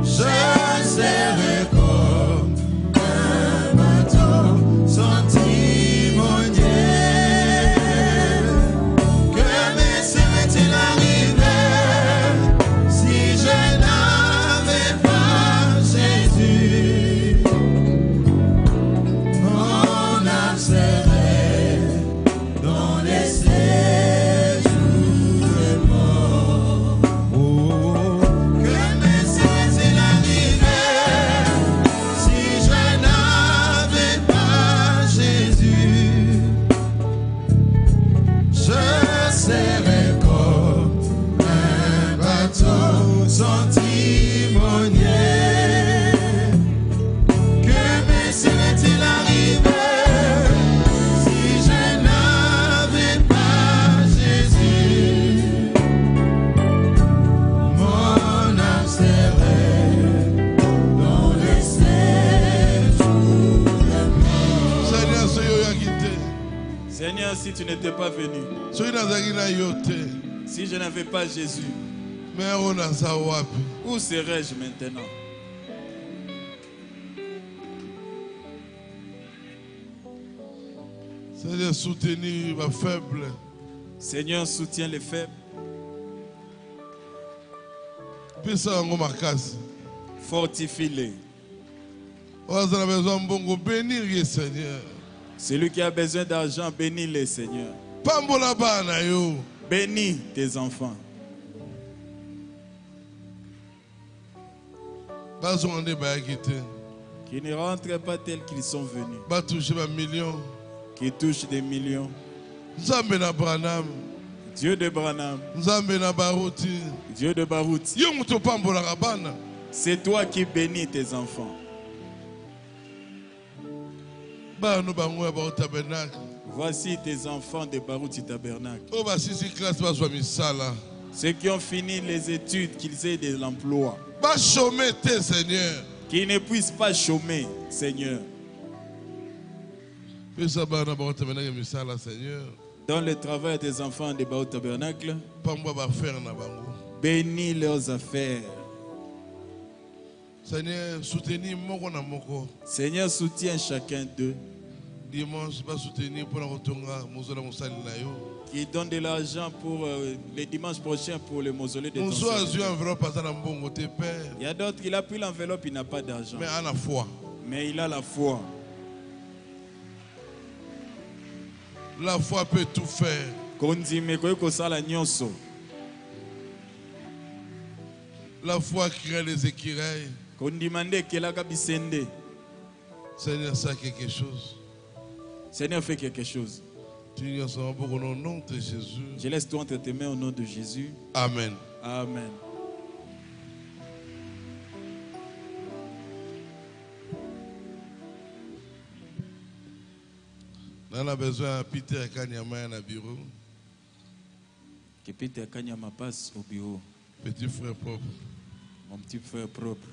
Je serais comme un bateau sans timonier. Que me serait-il arrivé si je n'avais pas Jésus? Mon âme serait dans les séjours de mort. Oh, que me serait-il arrivé si je n'avais pas Jésus? Je serais comme un bateau sans timonier. Que me serait-il arrivé si je n'avais pas Jésus? Mon âme serait dans les séjours de mort. Seigneur, soyo ya quitté. Seigneur, si tu n'étais pas venu, Soyo nazaki na yote. si je n'avais pas Jésus, Mais on a ça wapi. où serais-je maintenant? Seigneur, soutenir ma faible. Seigneur, soutiens les faibles, Pisa yango makasi. fortifie-les. Oza na besoin mbongo bénir ye Seigneur. Celui qui a besoin d'argent, bénis-les, Seigneur. Pambola bana yo. Bénis tes enfants. Bazonde ba quitté. Qui ne rentrent pas tels qu'ils sont venus. Ba toucher ba millions. Qui touchent des millions. Nzambe na Branham. Dieu de Branham, Nzambe na Baruti. Dieu de Barouti, Yo muto pambola bana. c'est toi qui bénis tes enfants. Bano bango ya ba tabernacle. Voici tes enfants de Barouti Tabernacle. O ba sisi classe ba zwa misala. Ceux qui ont fini les études, qu'ils aient de l'emploi. Ba chômer te Seigneur. Qu'ils ne puissent pas chômer, Seigneur. Pisa bana ba tabernacle misala Seigneur. Dans le travail des enfants de Barouti Tabernacle, Pambo ba faire na bango. bénis leurs affaires. Seigneur, soutenir moko na moko. Seigneur, soutiens chacun d'eux. Dimanche, pas soutenir pour la retonga, mozola mosali na yo. Qui donne de l'argent pour les dimanches prochains pour le mausolée de ton Mozo a serviteur. eu enveloppe à la mbongo te père. Il y a d'autres qui a pris l'enveloppe, il n'a pas d'argent. Mais à la foi. Mais il a la foi. La foi peut tout faire. Kondime koyo kosala nyonso. La foi crée les écureuils. Kondimande kelaka bisende. Seigneur, ça quelque chose. Seigneur, fais quelque chose. Tu nous en beaucoup au nom de Jésus. Je laisse toi entre tes mains au nom de Jésus. Amen. Amen. On a besoin de Peter Kanyama dans le bureau. Que Peter Kanyama passe au bureau. Petit frère propre. Mon petit frère propre.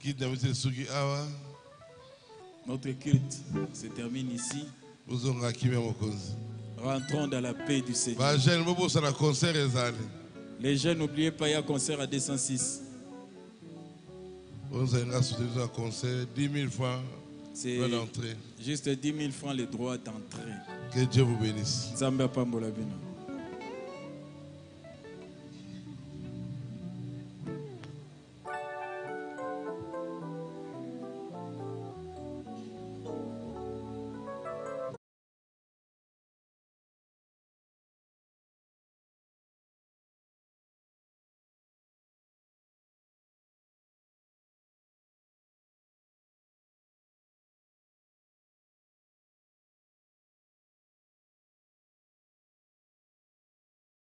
Qui d'habitude Sugi Awa. Notre culte se termine ici. Vous aurez acquis mon cause. Rentrons dans la paix du Seigneur. Bah, jeune, vous avez un concert Les jeunes, n'oubliez pas, il y a un concert à 206. Vous avez un concert, 10 000 francs. C'est l'entrée. Juste 10 000 francs les droits d'entrée. Que Dieu vous bénisse. Zambia Pambola Bino.